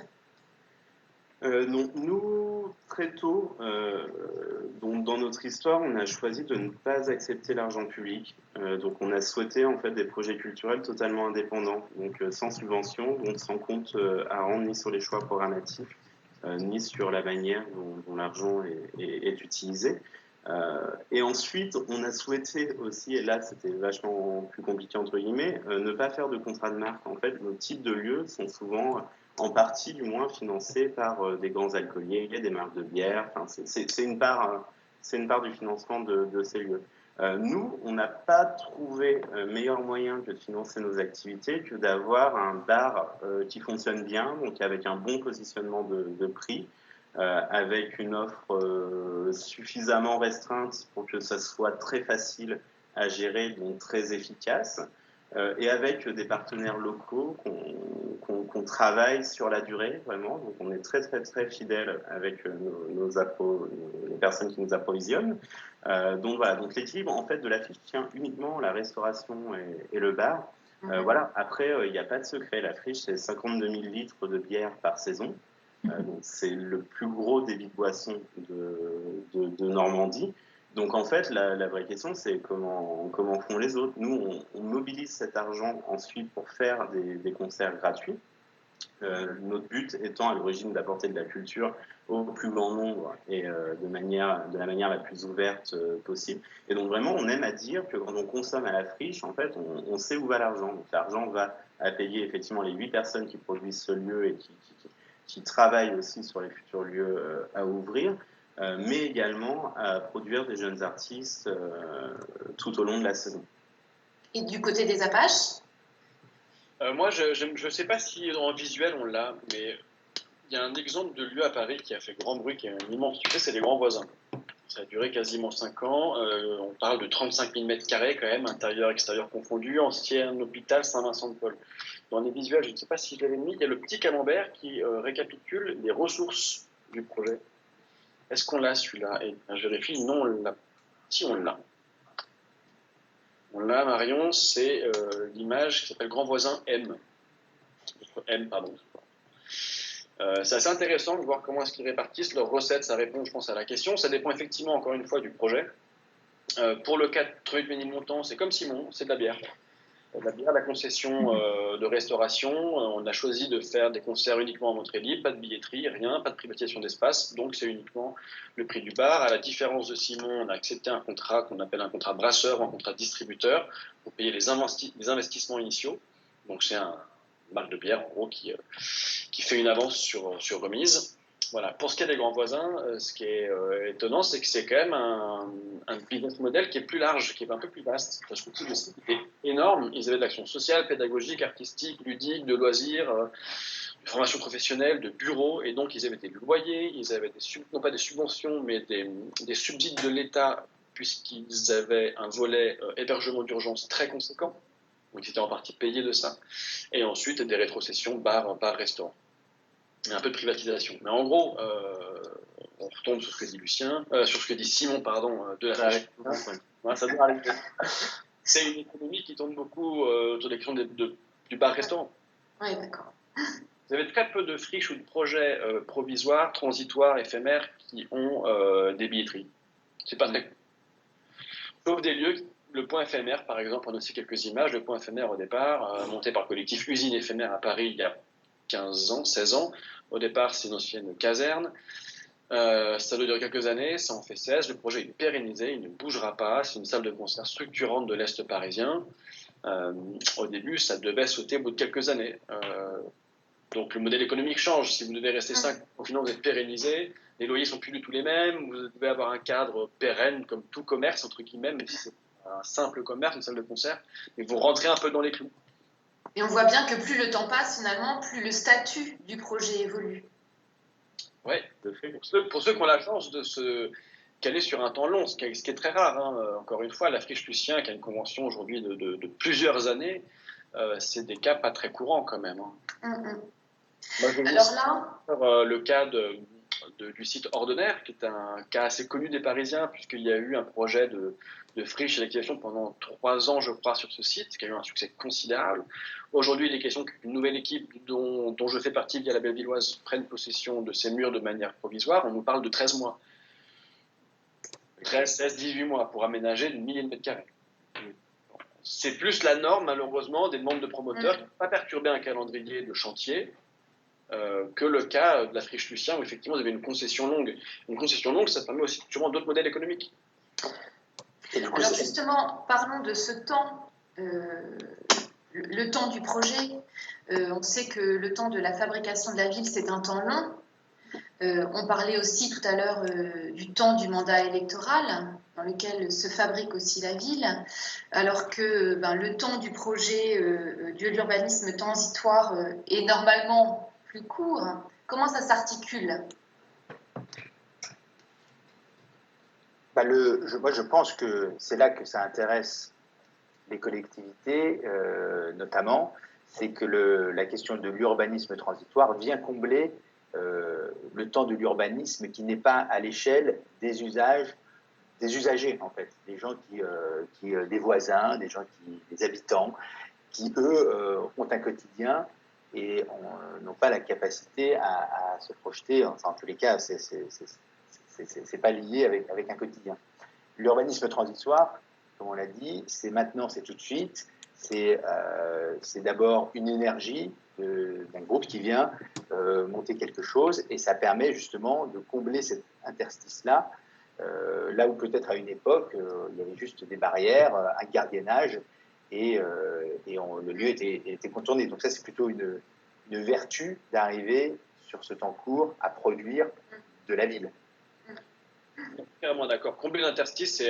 Donc, nous, très tôt, dans notre histoire, on a choisi de ne pas accepter l'argent public. Donc, on a souhaité en fait des projets culturels totalement indépendants, donc sans subvention, donc sans compte à rendre ni sur les choix programmatifs, ni sur la manière dont l'argent est utilisé. Et ensuite, on a souhaité aussi, et là c'était vachement plus compliqué entre guillemets, ne pas faire de contrat de marque. En fait, nos types de lieux sont souvent, en partie du moins, financés par des grands alcooliers, des marques de bière. Enfin, c'est une part du financement de ces lieux. Nous, on n'a pas trouvé meilleur moyen que de financer nos activités que d'avoir un bar qui fonctionne bien, donc avec un bon positionnement de prix, avec une offre suffisamment restreinte pour que ça soit très facile à gérer, donc très efficace, et avec des partenaires locaux qu'on travaille sur la durée, vraiment. Donc on est très très très fidèles avec les personnes qui nous approvisionnent. Donc voilà, donc l'équilibre en fait de l'affiche tient uniquement la restauration et le bar. Voilà, après il n'y a pas de secret, l'affiche c'est 52 000 litres de bière par saison. Donc c'est le plus gros débit de boisson de Normandie. Donc en fait, la vraie question, c'est comment font les autres. Nous, on mobilise cet argent ensuite pour faire des concerts gratuits. Notre but étant à l'origine d'apporter de la culture au plus grand nombre et de la manière la plus ouverte possible. Et donc vraiment, on aime à dire que quand on consomme à la friche, en fait, on sait où va l'argent. Donc l'argent va à payer effectivement les 8 personnes qui produisent ce lieu et qui travaillent aussi sur les futurs lieux à ouvrir. Mais également à produire des jeunes artistes tout au long de la saison. Et du côté des Apaches? Moi, je ne sais pas si en visuel on l'a, mais il y a un exemple de lieu à Paris qui a fait grand bruit, qui a un immense succès, c'est Les Grands Voisins. Ça a duré quasiment 5 ans. On parle de 35 000 mètres carrés quand même, intérieur, extérieur confondu, ancien hôpital Saint-Vincent-de-Paul. Dans les visuels, je ne sais pas si je l'avais mis, il y a le petit camembert qui récapitule les ressources du projet. Est-ce qu'on l'a celui-là? Et je vérifie, non, on l'a. Si on l'a. On l'a, Marion, c'est l'image qui s'appelle Grand Voisin M. M, pardon. C'est assez intéressant de voir comment est-ce qu'ils répartissent leurs recettes. Ça répond, je pense, à la question. Ça dépend effectivement, encore une fois, du projet. Pour le cas de Truc-Ménilmontant, c'est comme Simon, c'est de la bière. La concession de restauration, on a choisi de faire des concerts uniquement en entrée libre, pas de billetterie, rien, pas de privatisation d'espace, donc c'est uniquement le prix du bar. À la différence de Simon, on a accepté un contrat qu'on appelle un contrat brasseur ou un contrat distributeur pour payer les investissements initiaux. Donc c'est une marque de bière en gros qui fait une avance sur remise. Voilà. Pour ce qui est des Grands Voisins, ce qui est étonnant, c'est que c'est quand même un business model qui est plus large, qui est un peu plus vaste. Parce que le site était énorme. Ils avaient de l'action sociale, pédagogique, artistique, ludique, de loisirs, de formation professionnelle, de bureaux. Et donc, ils avaient des loyers, ils avaient non pas des subventions, mais des subsides de l'État, puisqu'ils avaient un volet hébergement d'urgence très conséquent. Donc, ils étaient en partie payés de ça. Et ensuite, des rétrocessions, bar-restaurant. Et un peu de privatisation. Mais en gros, on retombe sur ce que dit sur ce que dit Simon, pardon, de la friche. Ça doit arriver. C'est une économie qui tourne beaucoup autour des questions du bar-restaurant. Oui, d'accord. Vous avez très peu de friches ou de projets provisoires, transitoires, éphémères qui ont des billetteries. C'est pas très. Sauf des lieux. Le point éphémère, par exemple, on a aussi quelques images. Le point éphémère, au départ, monté par le collectif Usine éphémère à Paris il y a 15 ans, 16 ans. Au départ, c'est une ancienne caserne. Ça doit durer quelques années, ça en fait 16. Le projet est pérennisé, il ne bougera pas. C'est une salle de concert structurante de l'Est parisien. Au début, ça devait sauter au bout de quelques années. Donc le modèle économique change. Si vous devez rester 5 ans, au final, vous êtes pérennisé. Les loyers sont plus du tout les mêmes. Vous devez avoir un cadre pérenne, comme tout commerce, entre guillemets, même si c'est un simple commerce, une salle de concert. Mais vous rentrez un peu dans les clous. Et on voit bien que plus le temps passe, finalement, plus le statut du projet évolue. Oui, pour ceux qui ont la chance de se caler sur un temps long, ce qui est très rare. Hein. Encore une fois, la Friche Lucien, qui a une convention aujourd'hui de plusieurs années, c'est des cas pas très courants quand même. Hein. Moi, alors là, le cas du site Ordinaire, qui est un cas assez connu des Parisiens, puisqu'il y a eu un projet de friche et d'activation pendant 3 ans, je crois, sur ce site, qui a eu un succès considérable. Aujourd'hui, il est question qu'une nouvelle équipe dont je fais partie via la Bellevilloise prenne possession de ces murs de manière provisoire. On nous parle de 13 mois. 13, 16, 18 mois pour aménager une milliers de mètres carrés. C'est plus la norme, malheureusement, des demandes de promoteurs qui ne peuvent pas perturber un calendrier de chantier que le cas de la Friche Lucien, où effectivement, vous avez une concession longue. Une concession longue, ça permet aussi sûrement d'autres modèles économiques. Alors justement, parlons de ce temps, le temps du projet. On sait que le temps de la fabrication de la ville, c'est un temps long. On parlait aussi tout à l'heure du temps du mandat électoral. dans lequel se fabrique aussi la ville, alors que le temps du projet de l'urbanisme transitoire est normalement plus court. Comment ça s'articule? Moi, je pense que c'est là que ça intéresse les collectivités, notamment, c'est que la question de l'urbanisme transitoire vient combler le temps de l'urbanisme qui n'est pas à l'échelle des usagers, en fait, des gens des voisins, des habitants, qui, eux, ont un quotidien et n'ont pas la capacité à se projeter. Enfin, en tous les cas, c'est pas lié avec un quotidien. L'urbanisme transitoire, comme on l'a dit, c'est maintenant, c'est tout de suite. C'est d'abord une énergie d'un groupe qui vient monter quelque chose et ça permet justement de combler cet interstice-là, là où peut-être à une époque, il y avait juste des barrières, un gardiennage et le lieu était contourné. Donc ça, c'est plutôt une vertu d'arriver sur ce temps court à produire de la ville. Carrément d'accord. Combler l'interstice,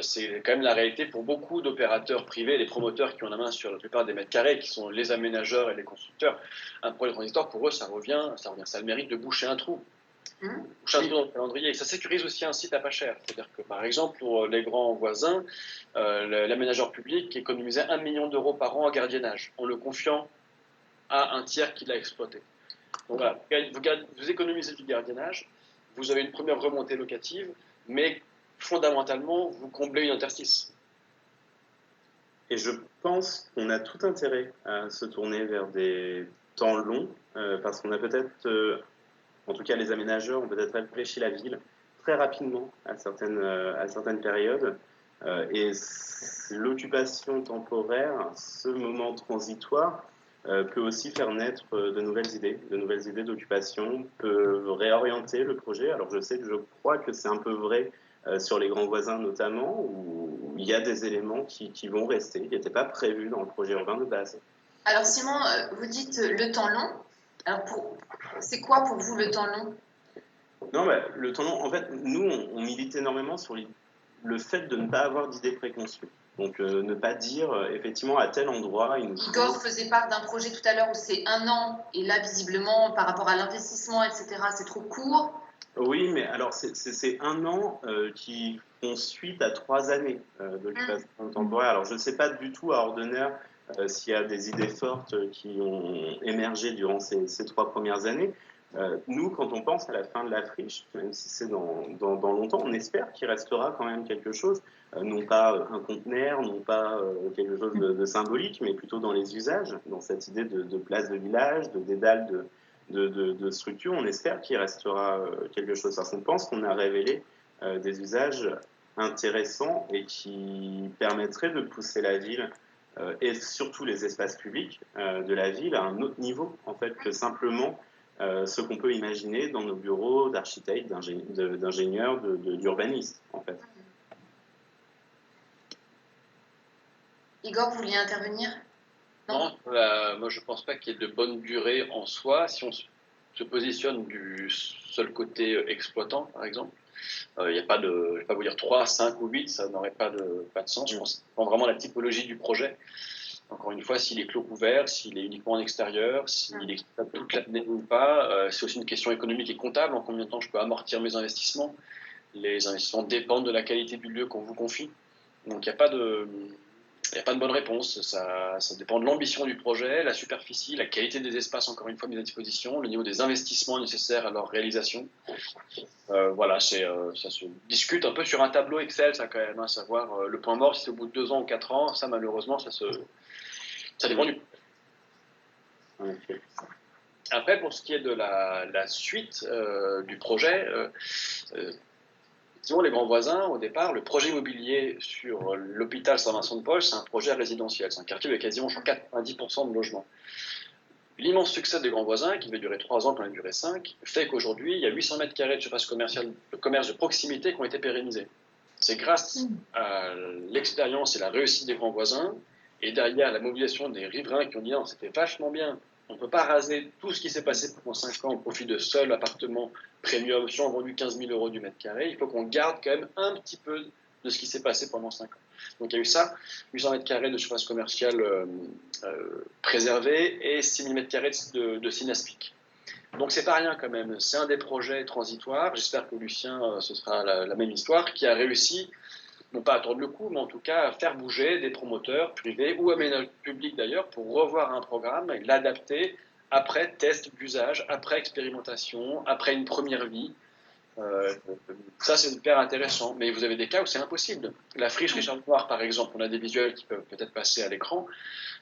c'est quand même la réalité pour beaucoup d'opérateurs privés, les promoteurs qui ont la main sur la plupart des mètres carrés, qui sont les aménageurs et les constructeurs. Un projet transitoire, pour eux, ça a le mérite de boucher un trou. Boucher un trou dans le calendrier. Et ça sécurise aussi un site à pas cher. C'est-à-dire que, par exemple, pour les grands voisins, l'aménageur public économisait 1 million d'euros par an en gardiennage, en le confiant à un tiers qui l'a exploité. Donc voilà, vous économisez du gardiennage, vous avez une première remontée locative, mais fondamentalement, vous comblez une interstice. Et je pense qu'on a tout intérêt à se tourner vers des temps longs, parce qu'on a peut-être, en tout cas les aménageurs ont peut-être réfléchi la ville très rapidement à certaines périodes, et l'occupation temporaire, ce moment transitoire, peut aussi faire naître de nouvelles idées d'occupation, peut réorienter le projet. Alors je crois que c'est un peu vrai sur les grands voisins notamment, où il y a des éléments qui vont rester, qui n'étaient pas prévus dans le projet urbain de base. Alors Simon, vous dites le temps long. Alors c'est quoi pour vous le temps long? Non, le temps long, en fait, nous, on milite énormément sur le fait de ne pas avoir d'idées préconçues. Donc, ne pas dire, effectivement, à tel endroit... Igor faisait part d'un projet tout à l'heure où c'est 1 an, et là, visiblement, par rapport à l'investissement, etc., c'est trop court. Oui, mais alors, c'est 1 an qui font suite à 3 années d'occupation temporaire. Alors, je ne sais pas du tout à Ordener s'il y a des idées fortes qui ont émergé durant ces 3 premières années. Nous, quand on pense à la fin de la friche, même si c'est dans longtemps, on espère qu'il restera quand même quelque chose, non pas un conteneur, non pas quelque chose de symbolique, mais plutôt dans les usages, dans cette idée de place de village, de dédale de structure. On espère qu'il restera quelque chose. Parce qu'on pense qu'on a révélé des usages intéressants et qui permettraient de pousser la ville et surtout les espaces publics de la ville à un autre niveau, en fait, que simplement ce qu'on peut imaginer dans nos bureaux d'architectes, d'ingénieurs, d'urbanistes, en fait. Igor, vous vouliez intervenir? Non, moi je ne pense pas qu'il y ait de bonne durée en soi. Si on se positionne du seul côté exploitant, par exemple, il n'y a pas de, je ne vais pas vous dire 3, 5 ou 8, ça n'aurait pas de sens. Je pense que ça dépend vraiment de la typologie du projet. Encore une fois, s'il est clos couvert, s'il est uniquement en extérieur, s'il est exploitable toute l'année ou pas, c'est aussi une question économique et comptable. En combien de temps je peux amortir mes investissements? Les investissements dépendent de la qualité du lieu qu'on vous confie. Donc il n'y a pas de bonne réponse. Ça dépend de l'ambition du projet, la superficie, la qualité des espaces, encore une fois, mis à disposition, le niveau des investissements nécessaires à leur réalisation. Voilà, ça se discute un peu sur un tableau Excel, ça quand même, à savoir le point mort, si c'est au bout de 2 ans ou 4 ans, ça malheureusement, ça dépend du projet. Après, pour ce qui est de la suite du projet, disons les grands voisins, au départ, le projet immobilier sur l'hôpital Saint-Vincent-de-Paul, c'est un projet résidentiel. C'est un quartier avec quasiment 90% de logements. L'immense succès des grands voisins, qui devait durer 3 ans, quand il a duré 5, fait qu'aujourd'hui, il y a 800 mètres carrés de surface commerciale, de commerce de proximité qui ont été pérennisés. C'est grâce à l'expérience et la réussite des grands voisins, et derrière la mobilisation des riverains qui ont dit non, c'était vachement bien. On ne peut pas raser tout ce qui s'est passé pendant 5 ans au profit de seuls appartements premium, si on a vendu 15 000 € du mètre carré. Il faut qu'on garde quand même un petit peu de ce qui s'est passé pendant 5 ans. Donc il y a eu ça, 800 mètres carrés de surface commerciale préservée et 6000 mètres carrés de Synaspic. Donc c'est pas rien quand même, c'est un des projets transitoires, j'espère que Lucien, ce sera la même histoire, qui a réussi, non pas à tordre le cou, mais en tout cas à faire bouger des promoteurs privés ou aménageurs publics d'ailleurs pour revoir un programme et l'adapter après test d'usage, après expérimentation, après une première vie. Ça c'est hyper intéressant, mais vous avez des cas où c'est impossible. La friche Richard Lenoir par exemple, on a des visuels qui peuvent peut-être passer à l'écran.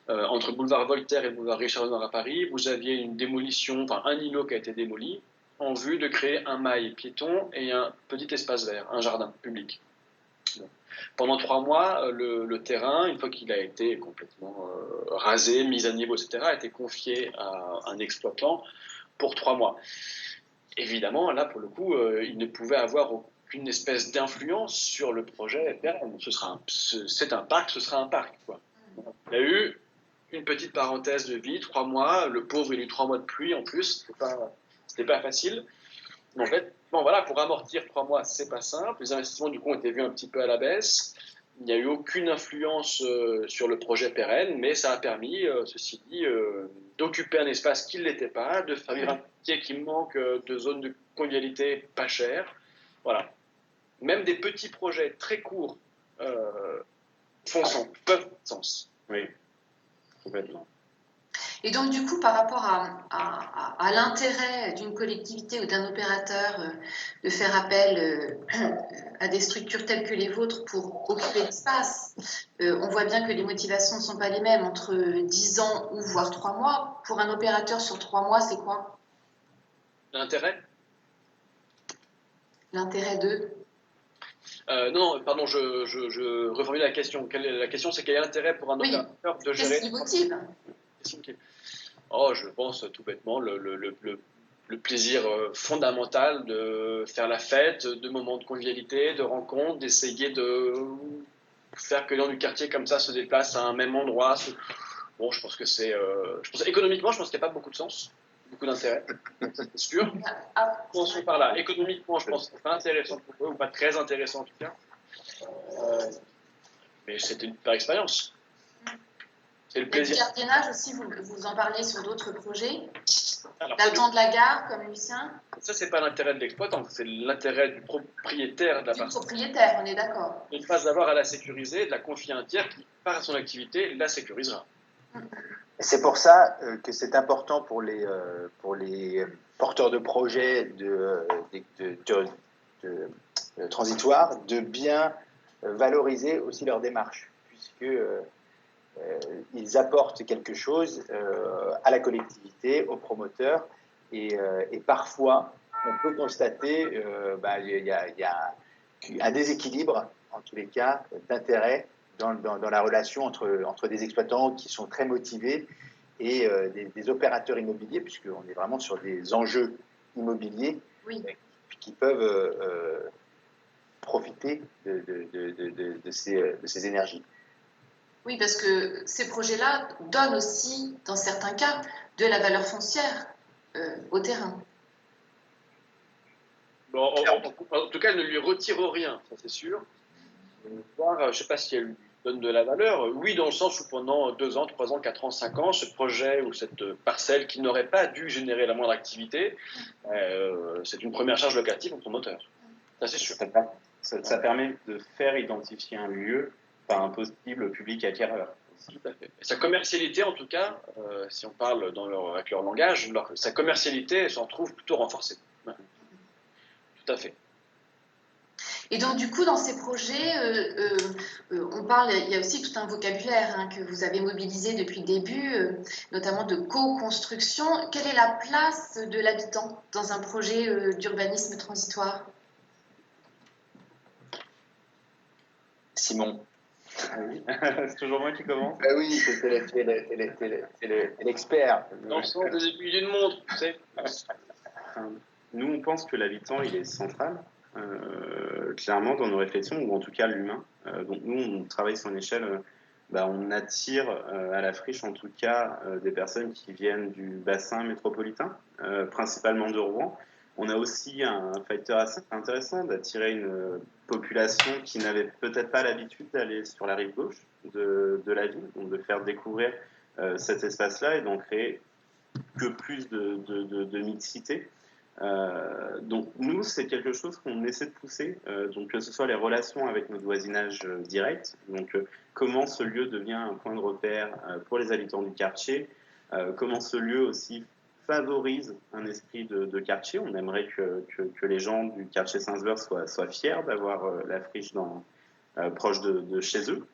Entre boulevard Voltaire et boulevard Richard Lenoir à Paris, vous aviez une démolition, enfin un îlot qui a été démoli en vue de créer un mail piéton et un petit espace vert, un jardin public. Bon. Pendant 3 mois, le terrain, une fois qu'il a été complètement rasé, mis à niveau, etc., a été confié à un exploitant pour 3 mois. Évidemment, là, pour le coup, il ne pouvait avoir aucune espèce d'influence sur le projet pérenne. C'est un parc, ce sera un parc, quoi. Il y a eu une petite parenthèse de vie, 3 mois. Le pauvre, il a eu 3 mois de pluie en plus. C'était pas facile. En fait, bon, voilà, pour amortir 3 mois, c'est pas simple. Les investissements, du coup, ont été vus un petit peu à la baisse. Il n'y a eu aucune influence sur le projet pérenne, mais ça a permis, ceci dit, d'occuper un espace qui ne l'était pas, de faire vivre un quartier qui manque de zones de convivialité pas chères. Voilà. Même des petits projets très courts peuvent faire sens. Oui, complètement. Et donc, du coup, par rapport à l'intérêt d'une collectivité ou d'un opérateur de faire appel à des structures telles que les vôtres pour occuper l'espace, on voit bien que les motivations ne sont pas les mêmes entre 10 ans ou voire 3 mois. Pour un opérateur sur 3 mois, c'est quoi? L'intérêt L'intérêt de... non, pardon, je reformule la question. La question, c'est quel est l'intérêt pour un opérateur de gérer... Qu'est-ce qui motive? Oh, je pense tout bêtement le plaisir fondamental de faire la fête, de moments de convivialité, de rencontres, d'essayer de faire que les gens du quartier comme ça se déplacent à un même endroit. Bon, je pense que économiquement, je pense qu'il n'y a pas beaucoup de sens, beaucoup d'intérêt, c'est sûr. Commençons par là. Économiquement, je pense que c'est pas intéressant pour eux, ou pas très intéressant en tout cas. Mais c'était une super expérience. C'est le plaisir. Le gardiennage aussi, vous en parlez sur d'autres projets. Le temps de la gare, comme Lucien. Ça, c'est pas l'intérêt de l'exploitant, c'est l'intérêt du propriétaire de la parcelle. Du propriétaire, on est d'accord. De ne pas avoir à la sécuriser, de la confier à un tiers qui, par son activité, la sécurisera. C'est pour ça que c'est important pour les porteurs de projets de transitoires de bien valoriser aussi leur démarche, puisque ils apportent quelque chose à la collectivité, aux promoteurs, et parfois on peut constater il y a un déséquilibre, en tous les cas, d'intérêt dans la relation entre des exploitants qui sont très motivés et des opérateurs immobiliers, puisqu'on est vraiment sur des enjeux immobiliers qui peuvent profiter de ces énergies. Oui, parce que ces projets-là donnent aussi, dans certains cas, de la valeur foncière au terrain. Bon, en tout cas, elle ne lui retire rien, ça c'est sûr. Je ne sais pas si elle lui donne de la valeur. Oui, dans le sens où pendant 2 ans, 3 ans, 4 ans, 5 ans, ce projet ou cette parcelle qui n'aurait pas dû générer la moindre activité, c'est une première charge locative en promoteur. Ça c'est sûr. Ça permet de faire identifier un lieu par un possible public acquéreur. Tout à fait. Et sa commercialité, en tout cas, si on parle avec leur langage, sa commercialité s'en trouve plutôt renforcée. Ouais. Tout à fait. Et donc, du coup, dans ces projets, on parle, il y a aussi tout un vocabulaire que vous avez mobilisé depuis le début, notamment de co-construction. Quelle est la place de l'habitant dans un projet d'urbanisme transitoire? Simon. Oui. C'est toujours moi qui commence. Oui, c'est l'expert. Dans le sens des aiguilles d'une montre, tu sais. Nous, on pense que l'habitant, il est central, clairement, dans nos réflexions, ou en tout cas l'humain. Donc nous, on travaille sur une échelle, on attire à la friche, en tout cas, des personnes qui viennent du bassin métropolitain, principalement de Rouen, On a aussi un facteur assez intéressant d'attirer une population qui n'avait peut-être pas l'habitude d'aller sur la rive gauche de la ville, donc de faire découvrir cet espace-là et d'en créer que plus de mixité. Donc nous, c'est quelque chose qu'on essaie de pousser, donc que ce soit les relations avec notre voisinage direct, donc comment ce lieu devient un point de repère pour les habitants du quartier, comment ce lieu aussi favorise un esprit de quartier. On aimerait que les gens du quartier Saint-Sever soient fiers d'avoir la friche proche de chez eux,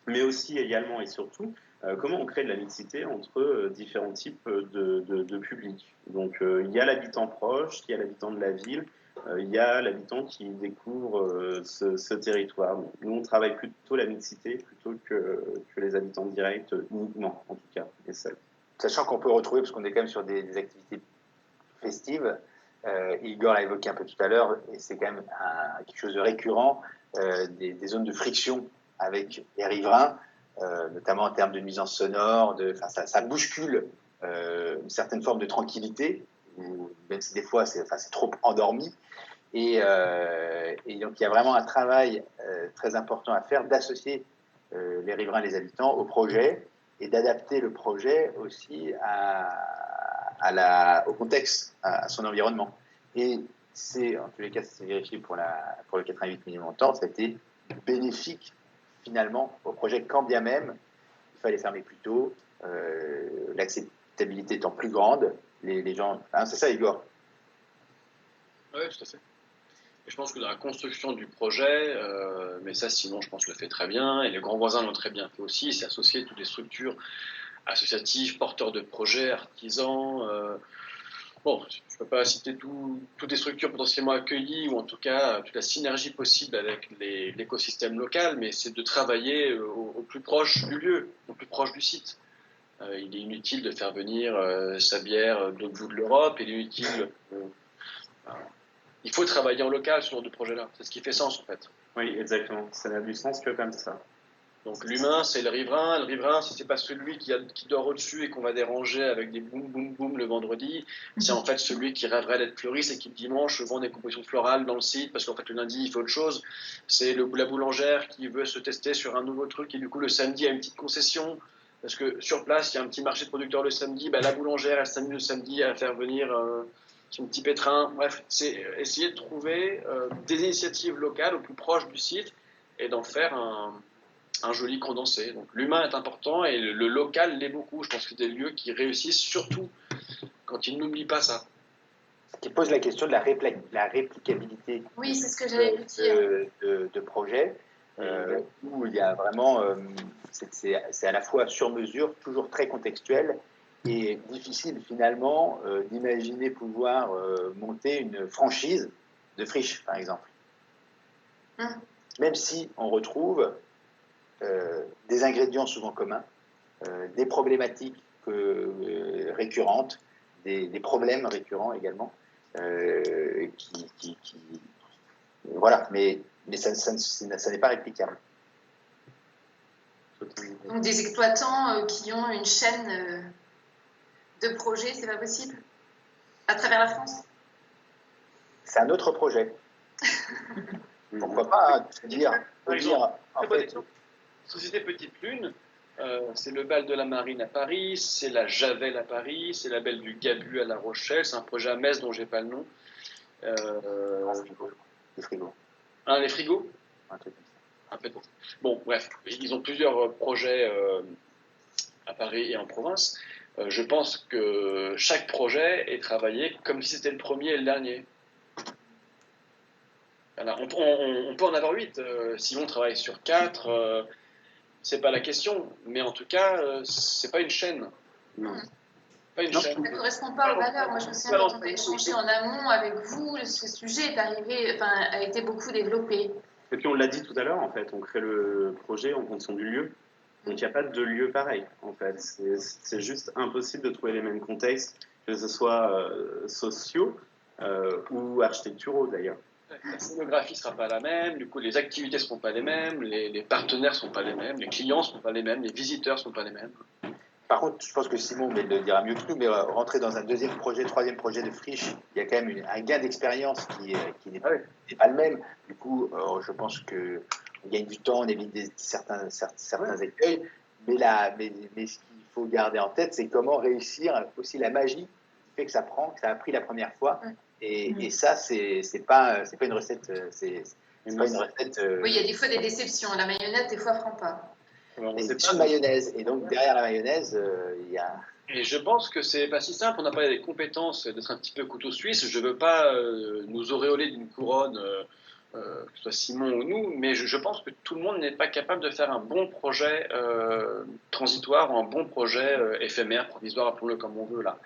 mais aussi également et surtout comment on crée de la mixité entre différents types de publics. Donc il y a l'habitant proche, il y a l'habitant de la ville, il y a l'habitant qui découvre ce territoire. Donc, nous, on travaille plutôt la mixité plutôt que les habitants directs uniquement, en tout cas, et seuls. Sachant qu'on peut retrouver, parce qu'on est quand même sur des activités festives, Igor l'a évoqué un peu tout à l'heure, et c'est quand même quelque chose de récurrent, des zones de friction avec les riverains, notamment en termes de nuisances sonores, ça bouscule une certaine forme de tranquillité, même si des fois c'est trop endormi. Et donc il y a vraiment un travail très important à faire d'associer les riverains et les habitants au projet et d'adapter le projet aussi au contexte, à son environnement. Et en tous les cas, ça s'est vérifié pour le 88 millions de temps, ça a été bénéfique finalement au projet, quand bien même il fallait fermer plus tôt, l'acceptabilité étant plus grande, les gens... Hein, c'est ça, Igor? Oui, tout à fait. Et je pense que dans la construction du projet, mais ça sinon je pense le fait très bien, et les grands voisins l'ont très bien fait aussi, c'est associer toutes les structures associatives, porteurs de projets, artisans. Bon, je ne peux pas citer toutes les structures potentiellement accueillies, ou en tout cas toute la synergie possible avec l'écosystème local, mais c'est de travailler au plus proche du lieu, au plus proche du site. Il est inutile de faire venir sa bière d'autres bouts de l'Europe, il est inutile... il faut travailler en local sur ce genre de projet-là. C'est ce qui fait sens, en fait. Oui, exactement. Ça n'a du sens que comme ça. Donc l'humain, c'est le riverain. Le riverain, c'est pas celui qui dort au-dessus et qu'on va déranger avec des boum boum boum le vendredi. C'est en fait celui qui rêverait d'être fleuriste et qui le dimanche vend des compositions florales dans le site parce qu'en fait le lundi il fait autre chose. C'est la boulangère qui veut se tester sur un nouveau truc et du coup le samedi a une petite concession parce que sur place il y a un petit marché de producteurs le samedi. La boulangère elle s'amuse le samedi à faire venir son petit pétrin. Bref, c'est essayer de trouver des initiatives locales au plus proche du site et d'en faire un joli condensé. Donc l'humain est important et le local l'est beaucoup. Je pense que c'est des lieux qui réussissent surtout quand ils n'oublient pas ça. Qui pose la question de la réplicabilité. Oui, c'est ce que j'allais vous dire. De projets, où il y a vraiment... c'est à la fois sur mesure, toujours très contextuel, et difficile finalement d'imaginer pouvoir monter une franchise de friche, par exemple. Même si on retrouve des ingrédients souvent communs, des problématiques récurrentes, des problèmes récurrents également, voilà, mais ça n'est pas réplicable. Donc des exploitants qui ont une chaîne de projets, c'est pas possible à travers la France? C'est un autre projet. Pourquoi pas dire en fait, Société Petite Lune, c'est le bal de la Marine à Paris, c'est la Javel à Paris, c'est la belle du Gabu à La Rochelle, c'est un projet à Metz dont j'ai pas le nom. Les frigos. Les frigos? Un truc comme ça. Bon, bref, ils ont plusieurs projets à Paris et en province. Je pense que chaque projet est travaillé comme si c'était le premier et le dernier. Voilà, on peut en avoir 8. Si on travaille sur 4, c'est pas la question. Mais en tout cas, c'est pas une chaîne. Non. Pas une chaîne. Ça ne correspond pas aux valeurs. Moi, je me souviens quand on a échangé en amont avec vous, ce sujet a été beaucoup développé. Et puis on l'a dit tout à l'heure, en fait, on crée le projet en fonction du lieu. Donc il n'y a pas de lieu pareil, en fait. C'est juste impossible de trouver les mêmes contextes, que ce soit sociaux ou architecturaux d'ailleurs. La scénographie ne sera pas la même, du coup les activités ne seront pas les mêmes, les partenaires ne sont pas les mêmes, les clients ne sont pas les mêmes, les visiteurs ne sont pas les mêmes. Par contre, je pense que Simon le dira mieux que nous, mais rentrer dans un deuxième projet, troisième projet de friche, il y a quand même un gain d'expérience qui n'est pas le même. Du coup, je pense qu'on gagne du temps, on évite certains écueils. Mais ce qu'il faut garder en tête, c'est comment réussir aussi la magie qui fait que ça a pris la première fois. Et ça, c'est pas une recette. C'est pas une recette. Oui, il y a des fois des déceptions. La mayonnaise, des fois, prend pas. C'est pas de mayonnaise. Et donc, derrière la mayonnaise, il y a. Et je pense que c'est pas si simple. On a parlé des compétences, d'être un petit peu couteau suisse. Je veux pas nous auréoler d'une couronne, que ce soit Simon ou nous, mais je pense que tout le monde n'est pas capable de faire un bon projet transitoire ou un bon projet éphémère, provisoire, appelons-le comme on veut là.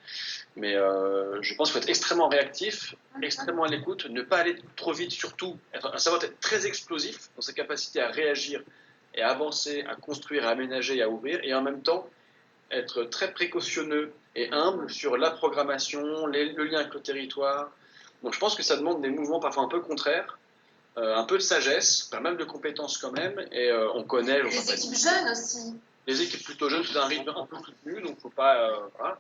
Mais je pense qu'il faut être extrêmement réactif, extrêmement à l'écoute, ne pas aller trop vite, surtout savoir être très explosif dans sa capacité à réagir et à avancer, à construire, à aménager et à ouvrir, et en même temps être très précautionneux et humble sur la programmation, le lien avec le territoire. Donc je pense que ça demande des mouvements parfois un peu contraires, un peu de sagesse, pas mal de compétences quand même, et on connaît... Les équipes jeunes aussi. Les équipes plutôt jeunes, c'est un rythme un peu soutenu, donc il ne faut pas... voilà.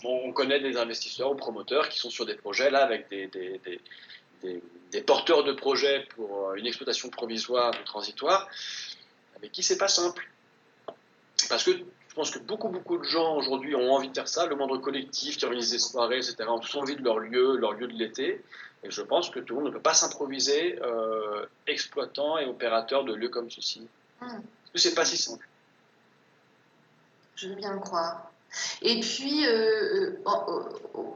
On connaît des investisseurs ou promoteurs qui sont sur des projets là avec des porteurs de projets pour une exploitation provisoire ou transitoire, avec qui c'est pas simple. Parce que je pense que beaucoup de gens aujourd'hui ont envie de faire ça, le moindre collectif qui organise des soirées, etc., ont tous envie de leur lieu de l'été. Et je pense que tout le monde ne peut pas s'improviser exploitant et opérateur de lieux comme ceci. Parce que c'est pas si simple. Je veux bien le croire. Et puis,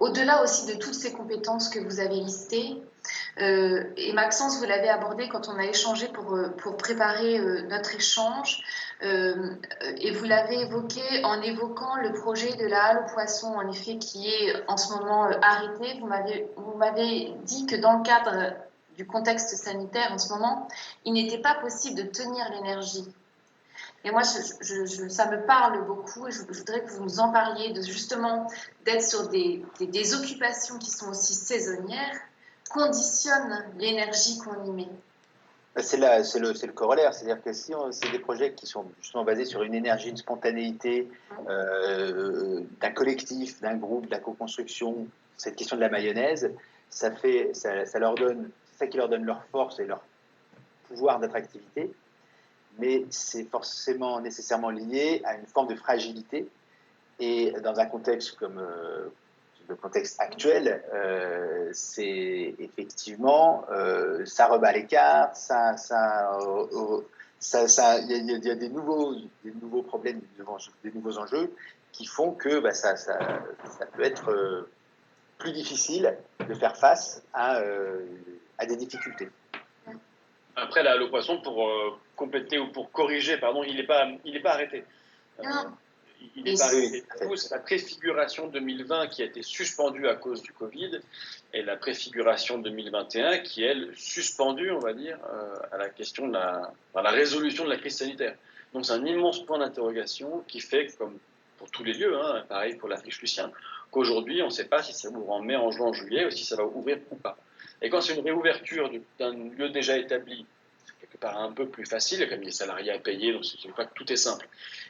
au-delà aussi de toutes ces compétences que vous avez listées, et Maxence, vous l'avez abordé quand on a échangé pour préparer notre échange, et vous l'avez évoqué en évoquant le projet de la halle aux poissons, en effet, qui est en ce moment arrêté. Vous m'avez dit que dans le cadre du contexte sanitaire en ce moment, il n'était pas possible de tenir l'énergie. Et moi, ça me parle beaucoup et je voudrais que vous nous en parliez, justement d'être sur des occupations qui sont aussi saisonnières, conditionnent l'énergie qu'on y met. C'est le corollaire, c'est-à-dire que si c'est des projets qui sont justement basés sur une énergie, une spontanéité, d'un collectif, d'un groupe, de la co-construction, cette question de la mayonnaise, ça leur donne, c'est ça qui leur donne leur force et leur pouvoir d'attractivité. Mais c'est forcément nécessairement lié à une forme de fragilité. Et dans un contexte comme le contexte actuel, c'est effectivement, ça rebat les cartes, il y a des nouveaux problèmes, des nouveaux enjeux qui font que ça peut être plus difficile de faire face à des difficultés. Après, là, le poisson, pour compléter ou pour corriger, pardon, il n'est pas arrêté. Il n'est pas arrêté. C'est la préfiguration 2020 qui a été suspendue à cause du Covid et la préfiguration 2021 qui est, elle, suspendue, on va dire, à la question de la résolution de la crise sanitaire. Donc, c'est un immense point d'interrogation qui fait, comme pour tous les lieux, hein, pareil pour la friche Lucien, qu'aujourd'hui, on ne sait pas si ça ouvre en mai, en juin, en juillet, ou si ça va ouvrir ou pas. Et quand c'est une réouverture d'un lieu déjà établi, c'est quelque part un peu plus facile, comme il y a des salariés à payer, donc c'est pas que tout est simple.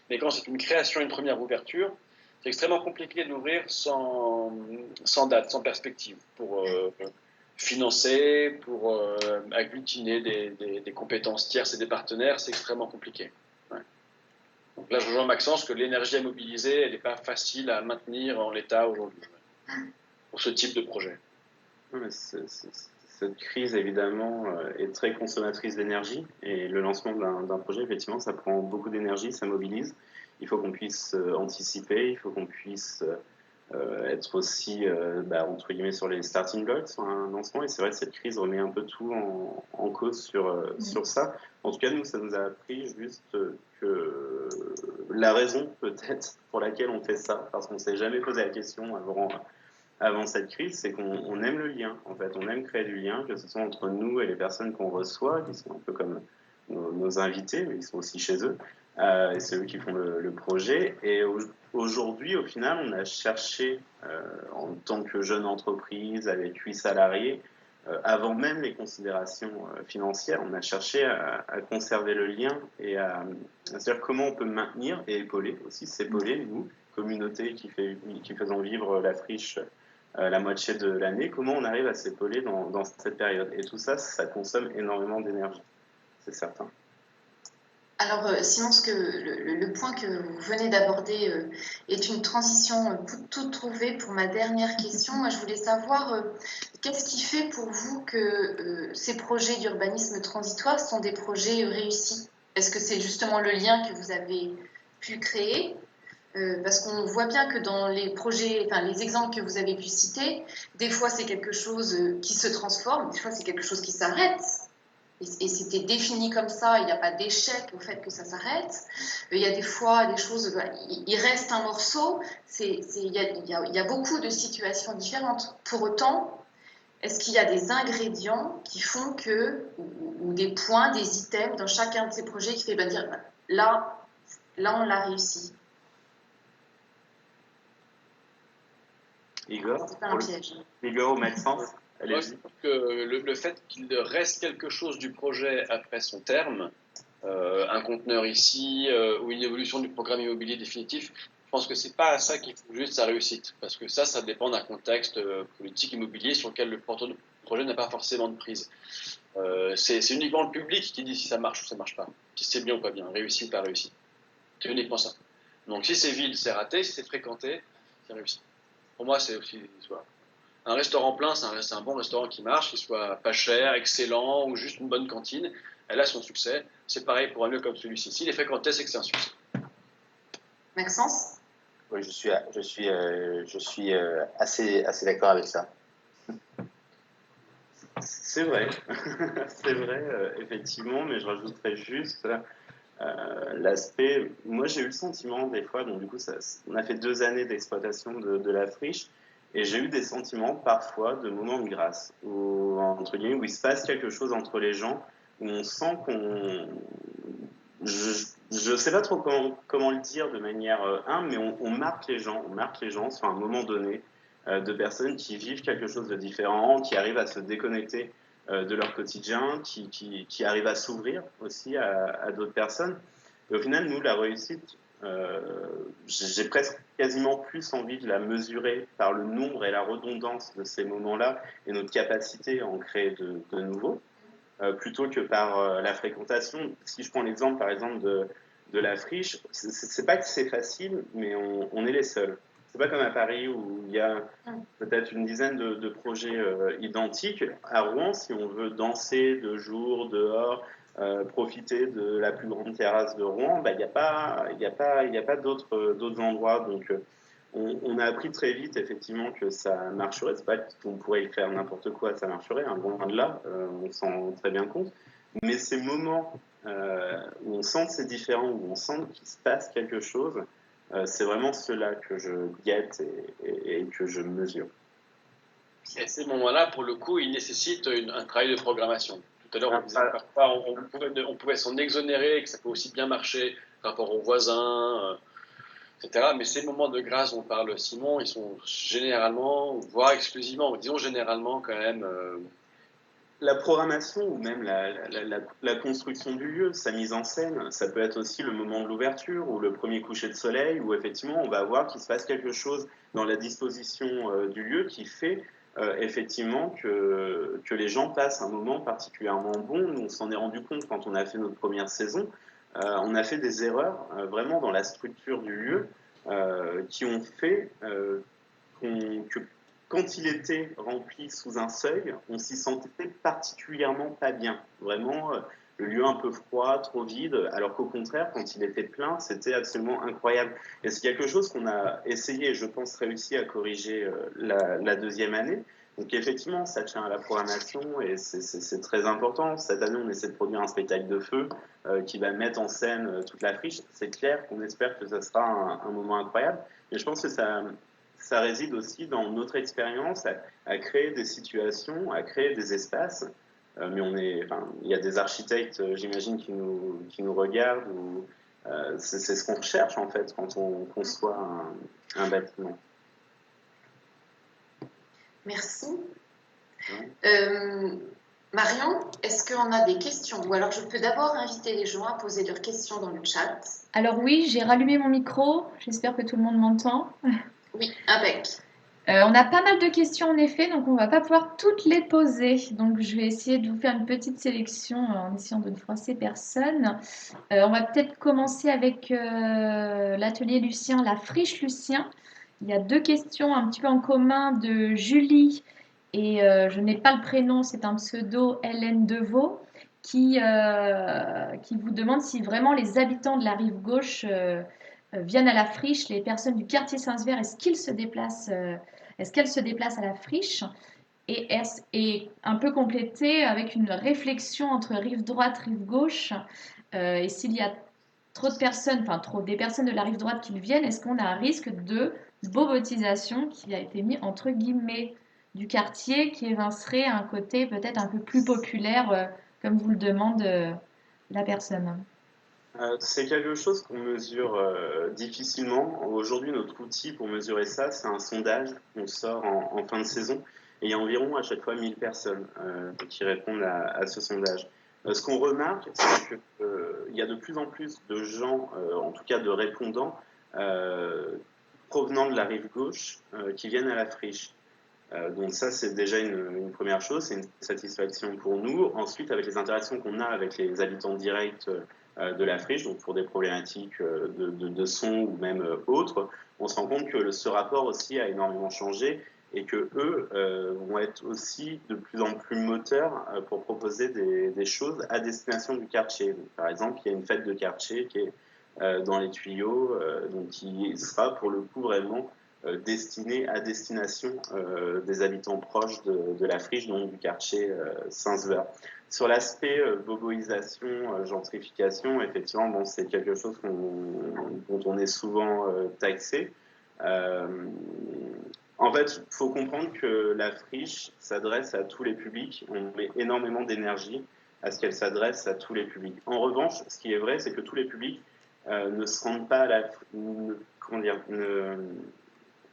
Mais quand c'est une création, une première ouverture, c'est extrêmement compliqué d'ouvrir sans date, sans perspective, pour financer, pour agglutiner des compétences tierces et des partenaires, c'est extrêmement compliqué. Ouais. Donc là, je rejoins Maxence que l'énergie à mobiliser, elle n'est pas facile à maintenir en l'état aujourd'hui, pour ce type de projet. Cette crise, évidemment, est très consommatrice d'énergie. Et le lancement d'un projet, effectivement, ça prend beaucoup d'énergie, ça mobilise. Il faut qu'on puisse anticiper, il faut qu'on puisse être aussi, entre guillemets, sur les starting blocks sur un lancement. Et c'est vrai que cette crise remet un peu tout en cause sur ça. En tout cas, nous, ça nous a appris juste que la raison, peut-être, pour laquelle on fait ça, parce qu'on ne s'est jamais posé la question avant cette crise, c'est qu'on aime le lien. En fait, on aime créer du lien, que ce soit entre nous et les personnes qu'on reçoit, qui sont un peu comme nos invités, mais ils sont aussi chez eux. Et c'est eux qui font le projet. Et aujourd'hui, au final, on a cherché, en tant que jeune entreprise, avec 8 salariés, avant même les considérations financières, on a cherché à conserver le lien et à se dire comment on peut maintenir et épauler aussi, s'épauler, nous, communauté qui faisons vivre la friche la moitié de l'année, comment on arrive à s'épauler dans cette période. Et tout ça, ça consomme énormément d'énergie, c'est certain. Alors, sinon, le point que vous venez d'aborder est une transition toute trouvée pour ma dernière question. Moi, je voulais savoir qu'est-ce qui fait pour vous que ces projets d'urbanisme transitoire sont des projets réussis? Est-ce que c'est justement le lien que vous avez pu créer? Parce qu'on voit bien que dans les projets, enfin les exemples que vous avez pu citer, des fois c'est quelque chose qui se transforme, des fois c'est quelque chose qui s'arrête. Et c'était défini comme ça, il n'y a pas d'échec au fait que ça s'arrête. Il y a des fois des choses, il reste un morceau, il y a beaucoup de situations différentes. Pour autant, est-ce qu'il y a des ingrédients qui font que, ou des points, des items dans chacun de ces projets qui fait dire, là on l'a réussi? Igor, c'est pas un piège. Igor ou Maxence, moi, je pense que le fait qu'il reste quelque chose du projet après son terme, un conteneur ici ou une évolution du programme immobilier définitif, je pense que c'est pas à ça qu'il faut juger de sa réussite, parce que ça dépend d'un contexte politique immobilier sur lequel le porteur de projet n'a pas forcément de prise. C'est uniquement le public qui dit si ça marche ou ça marche pas, si c'est bien ou pas bien, réussi ou pas réussi. C'est uniquement ça. Donc si c'est vide, c'est raté, si c'est fréquenté, c'est réussi. Pour moi, c'est aussi un restaurant plein, c'est un bon restaurant qui marche, qui soit pas cher, excellent ou juste une bonne cantine. Elle a son succès. C'est pareil pour un lieu comme celui-ci. S'il est fréquenté, c'est que c'est un succès. Maxence? Oui, je suis assez d'accord avec ça. C'est vrai, c'est vrai, effectivement, mais je rajouterais juste l'aspect. Moi, j'ai eu le sentiment des fois, donc du coup, on a fait 2 années d'exploitation de la friche, et j'ai eu des sentiments parfois de moments de grâce, entre guillemets, où il se passe quelque chose entre les gens, où on sent qu'on. Je ne sais pas trop comment le dire de manière humble, mais on marque les gens sur un moment donné, de personnes qui vivent quelque chose de différent, qui arrivent à se déconnecter de leur quotidien, qui arrivent à s'ouvrir aussi à d'autres personnes. Et au final, nous, la réussite, j'ai presque quasiment plus envie de la mesurer par le nombre et la redondance de ces moments-là et notre capacité à en créer de nouveaux, plutôt que par la fréquentation. Si je prends l'exemple, par exemple, de la friche, c'est pas que c'est facile, mais on est les seuls. C'est pas comme à Paris où il y a peut-être une dizaine de projets identiques. À Rouen, si on veut danser de jour, dehors, profiter de la plus grande terrasse de Rouen, il n'y a pas d'autres endroits. Donc, on a appris très vite, effectivement, que ça marcherait. C'est pas qu'on pourrait y faire n'importe quoi, ça marcherait, hein, loin de là, on s'en rend très bien compte. Mais ces moments où on sent que c'est différent, où on sent qu'il se passe quelque chose, c'est vraiment cela que je guette et que je mesure. Et ces moments-là, pour le coup, ils nécessitent un travail de programmation. Tout à l'heure, on disait que parfois, on pouvait s'en exonérer, que ça peut aussi bien marcher par rapport aux voisins, etc. Mais ces moments de grâce dont parle Simon, ils sont généralement, voire exclusivement, disons généralement quand même. La programmation ou même la construction du lieu, sa mise en scène, ça peut être aussi le moment de l'ouverture ou le premier coucher de soleil où effectivement on va voir qu'il se passe quelque chose dans la disposition du lieu qui fait effectivement que les gens passent un moment particulièrement bon. Nous, on s'en est rendu compte quand on a fait notre première saison. On a fait des erreurs vraiment dans la structure du lieu qui ont fait que quand il était rempli sous un seuil, on s'y sentait particulièrement pas bien. Vraiment, le lieu un peu froid, trop vide, alors qu'au contraire, quand il était plein, c'était absolument incroyable. Et c'est quelque chose qu'on a essayé, et je pense réussi à corriger la 2e année. Donc effectivement, ça tient à la programmation et c'est très important. Cette année, on essaie de produire un spectacle de feu qui va mettre en scène toute la friche. C'est clair qu'on espère que ça sera un moment incroyable. Mais je pense que ça réside aussi dans notre expérience à créer des situations, à créer des espaces. Mais il y a des architectes, j'imagine, qui nous regardent. C'est ce qu'on recherche, en fait, quand on conçoit un bâtiment. Merci. Marion, est-ce qu'on a des questions? Ou alors je peux d'abord inviter les gens à poser leurs questions dans le chat. Alors oui, j'ai rallumé mon micro. J'espère que tout le monde m'entend. Oui, avec. On a pas mal de questions en effet, donc on va pas pouvoir toutes les poser. Donc je vais essayer de vous faire une petite sélection en essayant de ne froisser personne. On va peut-être commencer avec l'atelier Lucien, la friche Lucien. Il y a 2 questions un petit peu en commun de Julie et je n'ai pas le prénom, c'est un pseudo Hélène Deveau qui vous demande si vraiment les habitants de la rive gauche viennent à la friche, les personnes du quartier Saint-Sever, est-ce qu'elles se déplacent à la friche et un peu complété avec une réflexion entre rive droite, rive gauche, et s'il y a trop de personnes, des personnes de la rive droite qui viennent, est-ce qu'on a un risque de bobotisation qui a été mis entre guillemets du quartier qui évincerait un côté peut-être un peu plus populaire, comme vous le demande la personne? C'est quelque chose qu'on mesure difficilement. Aujourd'hui, notre outil pour mesurer ça, c'est un sondage qu'on sort en fin de saison. Et il y a environ à chaque fois 1000 personnes qui répondent à ce sondage. Ce qu'on remarque, c'est qu'il y a de plus en plus de gens, en tout cas de répondants, provenant de la rive gauche, qui viennent à la friche. Donc ça, c'est déjà une première chose, c'est une satisfaction pour nous. Ensuite, avec les interactions qu'on a avec les habitants directs de la friche, donc pour des problématiques de son ou même autres, on se rend compte que ce rapport aussi a énormément changé et que eux vont être aussi de plus en plus moteurs pour proposer des choses à destination du quartier. Donc, par exemple, il y a une fête de quartier qui est dans les tuyaux, donc qui sera pour le coup vraiment destinée à destination des habitants proches de la friche, donc du quartier Saint-Sever. Sur l'aspect boboisation, gentrification, effectivement, bon, c'est quelque chose dont on est souvent taxé. En fait, il faut comprendre que la friche s'adresse à tous les publics. On met énormément d'énergie à ce qu'elle s'adresse à tous les publics. En revanche, ce qui est vrai, c'est que tous les publics ne se rendent pas à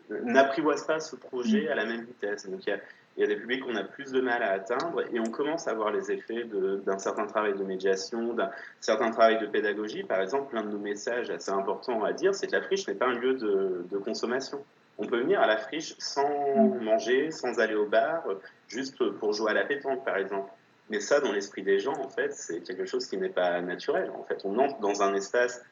n'apprivoisent pas ce projet à la même vitesse. Donc il y a des publics qu'on a plus de mal à atteindre et on commence à voir les effets d'un certain travail de médiation, d'un certain travail de pédagogie. Par exemple, l'un de nos messages assez importants à dire, c'est que la friche n'est pas un lieu de consommation. On peut venir à la friche sans manger, sans aller au bar, juste pour jouer à la pétanque, par exemple. Mais ça, dans l'esprit des gens, en fait, c'est quelque chose qui n'est pas naturel. En fait, on entre dans un espace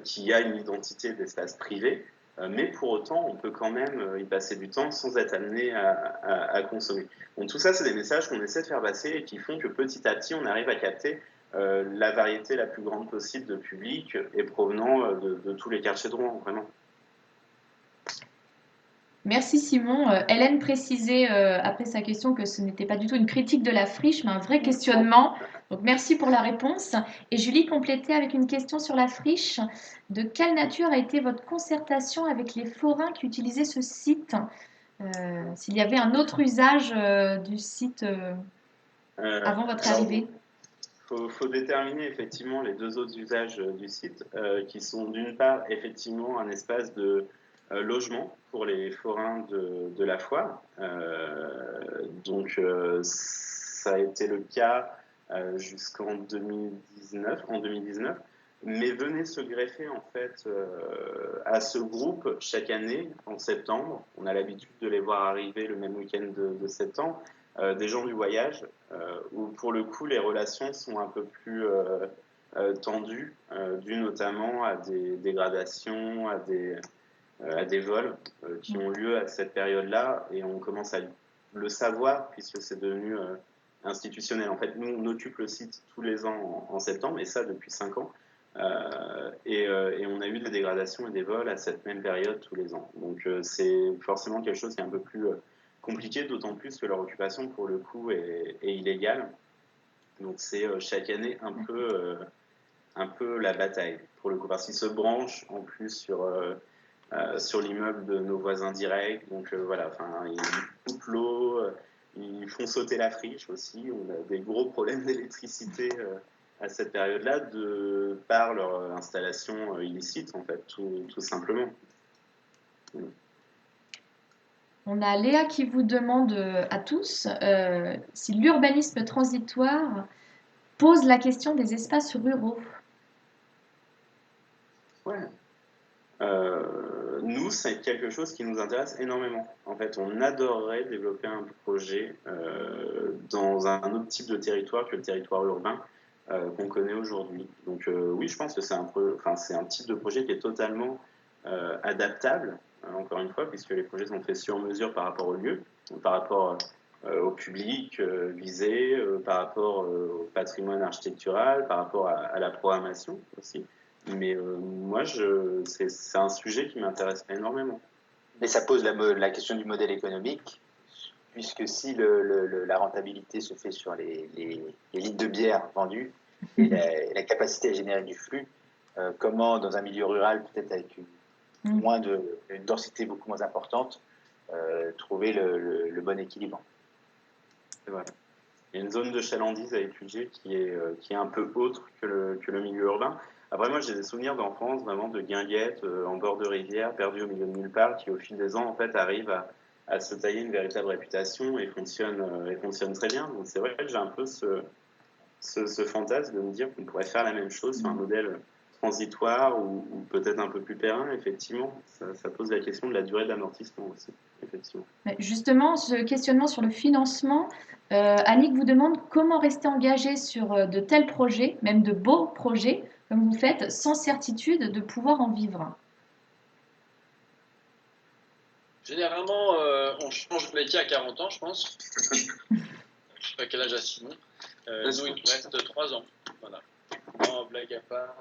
qui a une identité d'espace privé, mais pour autant, on peut quand même y passer du temps sans être amené à consommer. Donc tout ça, c'est des messages qu'on essaie de faire passer et qui font que petit à petit, on arrive à capter la variété la plus grande possible de public et provenant de tous les quartiers de Rouen, vraiment. Merci Simon. Hélène précisait après sa question que ce n'était pas du tout une critique de la friche, mais un vrai questionnement. Donc merci pour la réponse. Et Julie complétait avec une question sur la friche. De quelle nature a été votre concertation avec les forains qui utilisaient ce site? S'il y avait un autre usage du site avant votre arrivée? Il faut déterminer effectivement les 2 autres usages du site, qui sont d'une part effectivement un espace de logement pour les forains de la foire. Donc ça a été le cas jusqu'en 2019, mais venait se greffer en fait à ce groupe chaque année en septembre. On a l'habitude de les voir arriver le même week-end de septembre. Des gens du voyage, où pour le coup les relations sont un peu plus tendues, dues notamment à des dégradations, à des vols qui ont lieu à cette période-là, et on commence à le savoir puisque c'est devenu institutionnel. En fait, nous, on occupe le site tous les ans en septembre, et ça depuis 5 ans. Et on a eu des dégradations et des vols à cette même période tous les ans. Donc c'est forcément quelque chose qui est un peu plus compliqué, d'autant plus que leur occupation, pour le coup, est illégale. Donc c'est chaque année un peu la bataille, pour le coup, parce qu'ils se branchent en plus sur l'immeuble de nos voisins directs. Donc voilà, ils coupent l'eau, ils font sauter la friche aussi. On a des gros problèmes d'électricité à cette période-là, par leur installation illicite, en fait, tout simplement. On a Léa qui vous demande à tous si l'urbanisme transitoire pose la question des espaces ruraux. Ouais. Nous, c'est quelque chose qui nous intéresse énormément. En fait, on adorerait développer un projet dans un autre type de territoire que le territoire urbain qu'on connaît aujourd'hui. Donc oui, je pense que c'est un type de projet qui est totalement adaptable, encore une fois, puisque les projets sont faits sur mesure par rapport au lieu, par rapport au public visé, par rapport au patrimoine architectural, par rapport à la programmation aussi. Mais moi, c'est un sujet qui m'intéresse énormément. Mais ça pose la question du modèle économique, puisque si la rentabilité se fait sur les litres de bière vendus et la capacité à générer du flux, comment dans un milieu rural, peut-être avec une densité beaucoup moins importante, trouver le bon équilibre. C'est vrai. Il y a une zone de chalandise à étudier qui est un peu autre que le milieu urbain. Après, moi, j'ai des souvenirs d'enfance, vraiment de guinguettes en bord de rivière, perdues au milieu de nulle part, qui, au fil des ans, en fait, arrivent à se tailler une véritable réputation et fonctionnent très bien. Donc, c'est vrai que j'ai un peu ce fantasme de me dire qu'on pourrait faire la même chose sur un modèle transitoire ou peut-être un peu plus périn, effectivement. Ça pose la question de la durée d'amortissement aussi, effectivement. Justement, ce questionnement sur le financement, Annick vous demande comment rester engagé sur de tels projets, même de beaux projets, comme vous faites, sans certitude de pouvoir en vivre. Généralement, on change de métier à 40 ans, je pense. Je ne sais pas quel âge a Simon. Nous, il nous reste 3 ans. Voilà. Non, blague à part,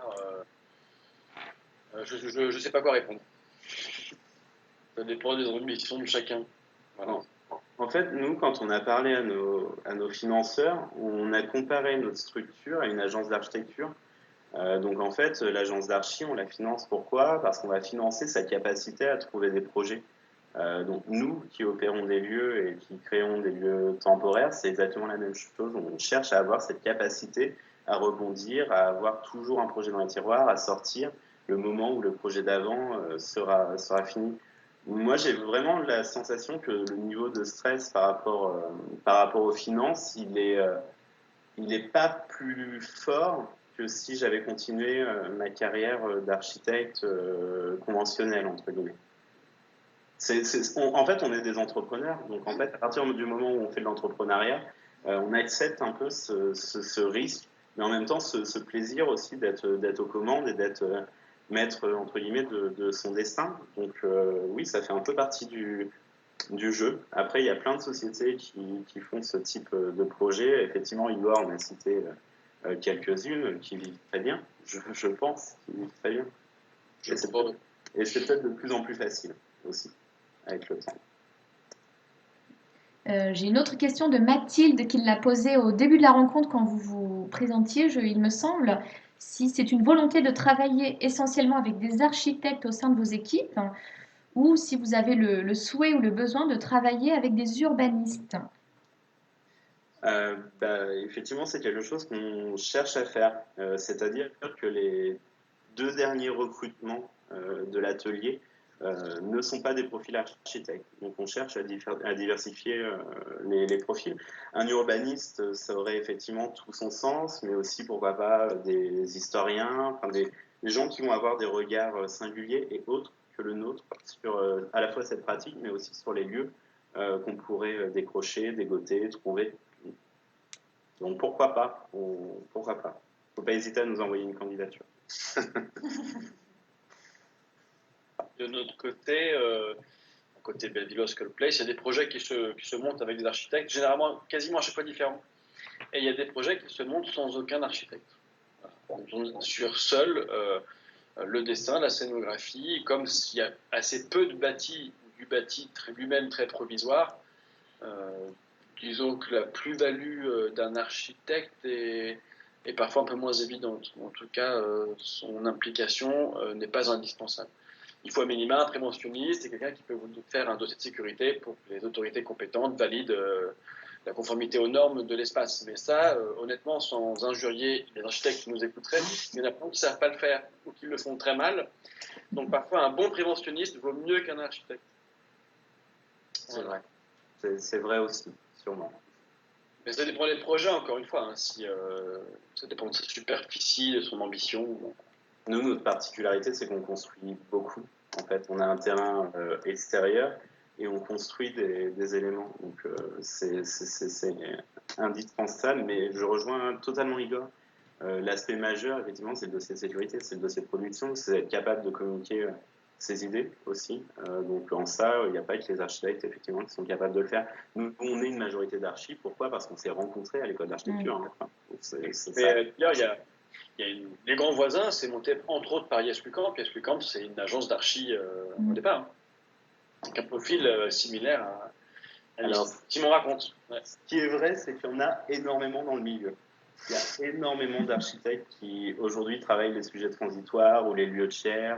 je ne sais pas quoi répondre. Ça dépend des ambitions de chacun. Voilà. En fait, nous, quand on a parlé à nos financeurs, on a comparé notre structure à une agence d'architecture. Donc en fait, l'agence d'archi, on la finance pourquoi? Parce qu'on va financer sa capacité à trouver des projets. Donc nous, qui opérons des lieux et qui créons des lieux temporaires, c'est exactement la même chose. On cherche à avoir cette capacité à rebondir, à avoir toujours un projet dans les tiroirs, à sortir le moment où le projet d'avant sera fini. Moi, j'ai vraiment la sensation que le niveau de stress par rapport aux finances, il est pas plus fort que si j'avais continué ma carrière d'architecte conventionnel, entre guillemets. En fait, on est des entrepreneurs. Donc, en fait, à partir du moment où on fait de l'entrepreneuriat, on accepte un peu ce risque, mais en même temps, ce plaisir aussi d'être aux commandes et d'être maître, entre guillemets, de son destin. Donc, oui, ça fait un peu partie du jeu. Après, il y a plein de sociétés qui font ce type de projet. Effectivement, Igor en a cité quelques-unes qui vivent très bien, je pense, qui vivent très bien. Et c'est peut-être de plus en plus facile aussi, avec le temps. J'ai une autre question de Mathilde qui l'a posée au début de la rencontre quand vous vous présentiez, il me semble. Si c'est une volonté de travailler essentiellement avec des architectes au sein de vos équipes, ou si vous avez le souhait ou le besoin de travailler avec des urbanistes. Effectivement, c'est quelque chose qu'on cherche à faire. C'est-à-dire que les 2 derniers recrutements de l'atelier ne sont pas des profils architectes. Donc on cherche à diversifier les profils. Un urbaniste, ça aurait effectivement tout son sens, mais aussi, pourquoi pas, des historiens, des gens qui vont avoir des regards singuliers et autres que le nôtre sur à la fois cette pratique, mais aussi sur les lieux qu'on pourrait décrocher, dégoter, trouver. Donc pourquoi pas? Pourquoi pas? Faut pas hésiter à nous envoyer une candidature. De notre côté, côté Bellevilloz Place, il y a des projets qui se montent avec des architectes, généralement quasiment à chaque fois différents. Et il y a des projets qui se montent sans aucun architecte. Voilà. On assure seul le dessin, la scénographie, comme s'il y a assez peu de bâti, du bâti lui-même très provisoire. Disons que la plus-value d'un architecte est parfois un peu moins évidente. En tout cas, son implication n'est pas indispensable. Il faut à minima un préventionniste et quelqu'un qui peut vous faire un dossier de sécurité pour que les autorités compétentes valident la conformité aux normes de l'espace. Mais ça, honnêtement, sans injurier les architectes qui nous écouteraient, il y en a plein qui ne savent pas le faire ou qui le font très mal. Donc parfois, un bon préventionniste vaut mieux qu'un architecte. C'est vrai. C'est vrai aussi, sûrement. Mais ça dépend des projets, encore une fois. Hein, si, ça dépend de sa superficie, de son ambition. Nous, notre particularité, c'est qu'on construit beaucoup. En fait, on a un terrain extérieur et on construit des éléments. Donc, c'est indispensable, mais je rejoins totalement Igor. L'aspect majeur, effectivement, c'est le dossier de sécurité, c'est le dossier de production, c'est être capable de communiquer ses idées aussi. Donc, en ça, il n'y a pas que les architectes, effectivement, qui sont capables de le faire. Nous, on est une majorité d'archi. Pourquoi? Parce qu'on s'est rencontrés à l'école d'architecture. Hein. Enfin, c'est ça. Mais d'ailleurs, les grands voisins, c'est monté entre autres par Yes Lucamp. Yes Lucamp, c'est une agence d'archi au départ. Hein. Donc un profil similaire à Alors, qui m'en raconte. Ouais. Ce qui est vrai, c'est qu'il y en a énormément dans le milieu. Il y a énormément d'architectes qui aujourd'hui travaillent les sujets transitoires ou les lieux de chair.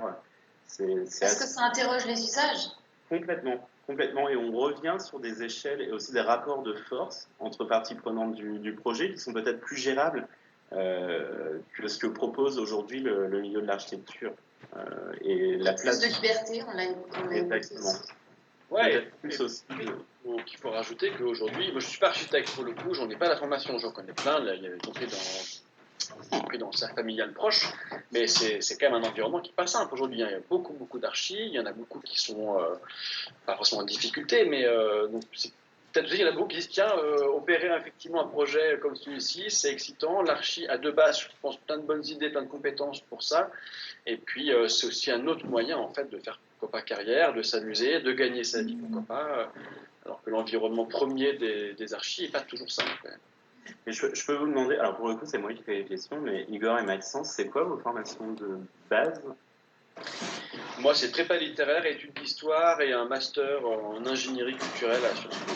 Est-ce que ça interroge les usages? Complètement. Et on revient sur des échelles et aussi des rapports de force entre parties prenantes du projet qui sont peut-être plus gérables que ce que propose aujourd'hui le milieu de l'architecture. Et la place de liberté, on l'a évoqué aussi. Ouais, il faut rajouter qu'aujourd'hui, moi je ne suis pas architecte pour le coup, j'en ai pas la formation, j'en connais plein, là, il y avait compris dans le cercle familial proche, mais c'est quand même un environnement qui n'est pas simple aujourd'hui. Il y a beaucoup d'archis, il y en a beaucoup qui sont pas forcément en difficulté, mais donc peut-être aussi il y en a beaucoup qui disent tiens, opérer effectivement un projet comme celui-ci, c'est excitant, l'archi a de base, je pense, plein de bonnes idées, plein de compétences pour ça, et puis c'est aussi un autre moyen en fait de faire pourquoi pas carrière, de s'amuser, de gagner sa vie, pourquoi pas, alors que l'environnement premier des archis n'est pas toujours ça. Et je peux vous demander, alors pour le coup c'est moi qui fais les questions, mais Igor et Maxence, c'est quoi vos formations de base? Moi c'est prépa littéraire, études d'histoire et un master en ingénierie culturelle à Sciences Po.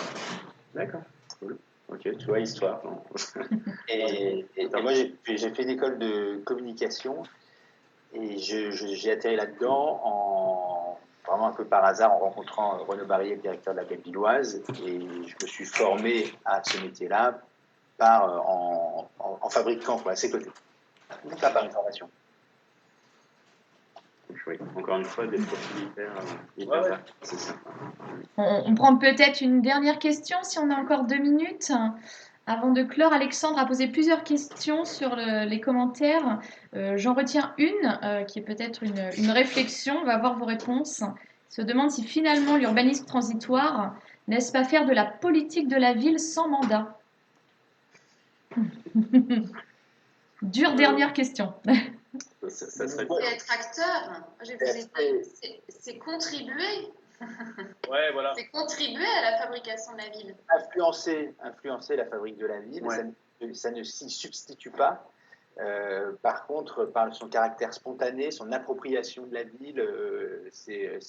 D'accord, cool. Ok, tu vois, histoire. Non. Et moi j'ai fait une école de communication et j'ai atterri là-dedans vraiment un peu par hasard en rencontrant Renaud Barrier, le directeur de la Bellevilloise, et je me suis formé à ce métier-là en fabricant à ses côtés, pas par une formation. Oui, encore une fois, des profils hyper ouais. C'est ça. On prend peut-être une dernière question si on a encore 2 minutes. Avant de clore, Alexandre a posé plusieurs questions sur les commentaires. J'en retiens une qui est peut-être une réflexion. On va voir vos réponses. Il se demande si finalement l'urbanisme transitoire, n'est-ce pas faire de la politique de la ville sans mandat? Dure dernière question. Ça serait être acteur, c'est contribuer. Ouais, voilà. C'est contribuer à la fabrication de la ville. Influencer la fabrique de la ville, ouais. Ça ne s'y substitue pas. Par contre, par son caractère spontané, son appropriation de la ville, c'est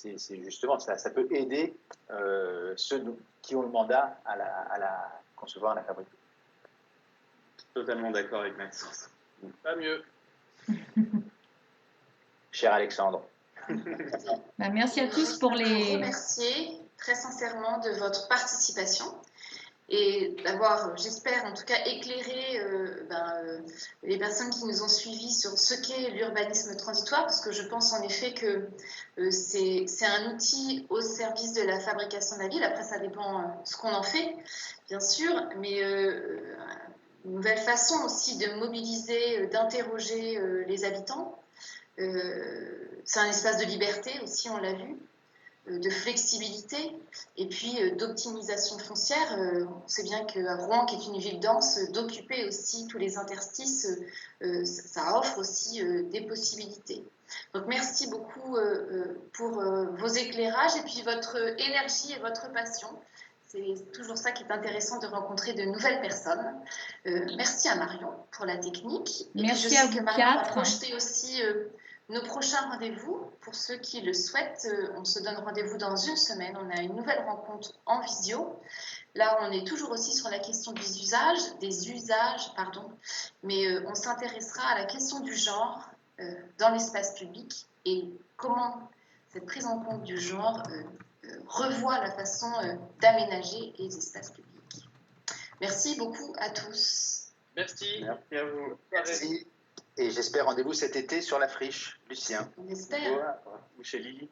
justement ça peut aider ceux qui ont le mandat à la concevoir, à la fabriquer. Totalement d'accord avec Maxence. Pas mieux. Cher Alexandre. Merci à tous pour les... Je vous remercier très sincèrement de votre participation et d'avoir, j'espère en tout cas, éclairé les personnes qui nous ont suivis sur ce qu'est l'urbanisme transitoire, parce que je pense en effet que c'est un outil au service de la fabrication de la ville. Après, ça dépend ce qu'on en fait, bien sûr, mais une nouvelle façon aussi de mobiliser, d'interroger les habitants. C'est un espace de liberté aussi, on l'a vu, de flexibilité et puis d'optimisation foncière. On sait bien qu'à Rouen, qui est une ville dense, d'occuper aussi tous les interstices, ça offre aussi des possibilités. Donc merci beaucoup pour vos éclairages et puis votre énergie et votre passion. C'est toujours ça qui est intéressant de rencontrer de nouvelles personnes. Merci à Marion pour la technique. Merci à vous quatre. On va projeter aussi nos prochains rendez-vous. Pour ceux qui le souhaitent, on se donne rendez-vous dans une semaine. On a une nouvelle rencontre en visio. Là, on est toujours aussi sur la question des usages, mais on s'intéressera à la question du genre dans l'espace public et comment cette prise en compte du genre revoit la façon d'aménager les espaces publics. Merci beaucoup à tous. Merci. Merci à vous. Merci. Et j'espère rendez-vous cet été sur la friche, Lucien. On espère. Ou chez Lily.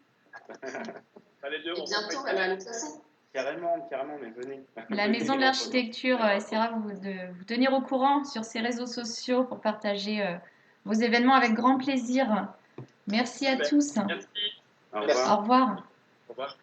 Allez, et bientôt à la Poisson. Carrément, mais venez. La Maison de l'Architecture essaiera de vous tenir au courant sur ses réseaux sociaux pour partager vos événements avec grand plaisir. Merci à tous. Merci. Au revoir. Au revoir. Au revoir.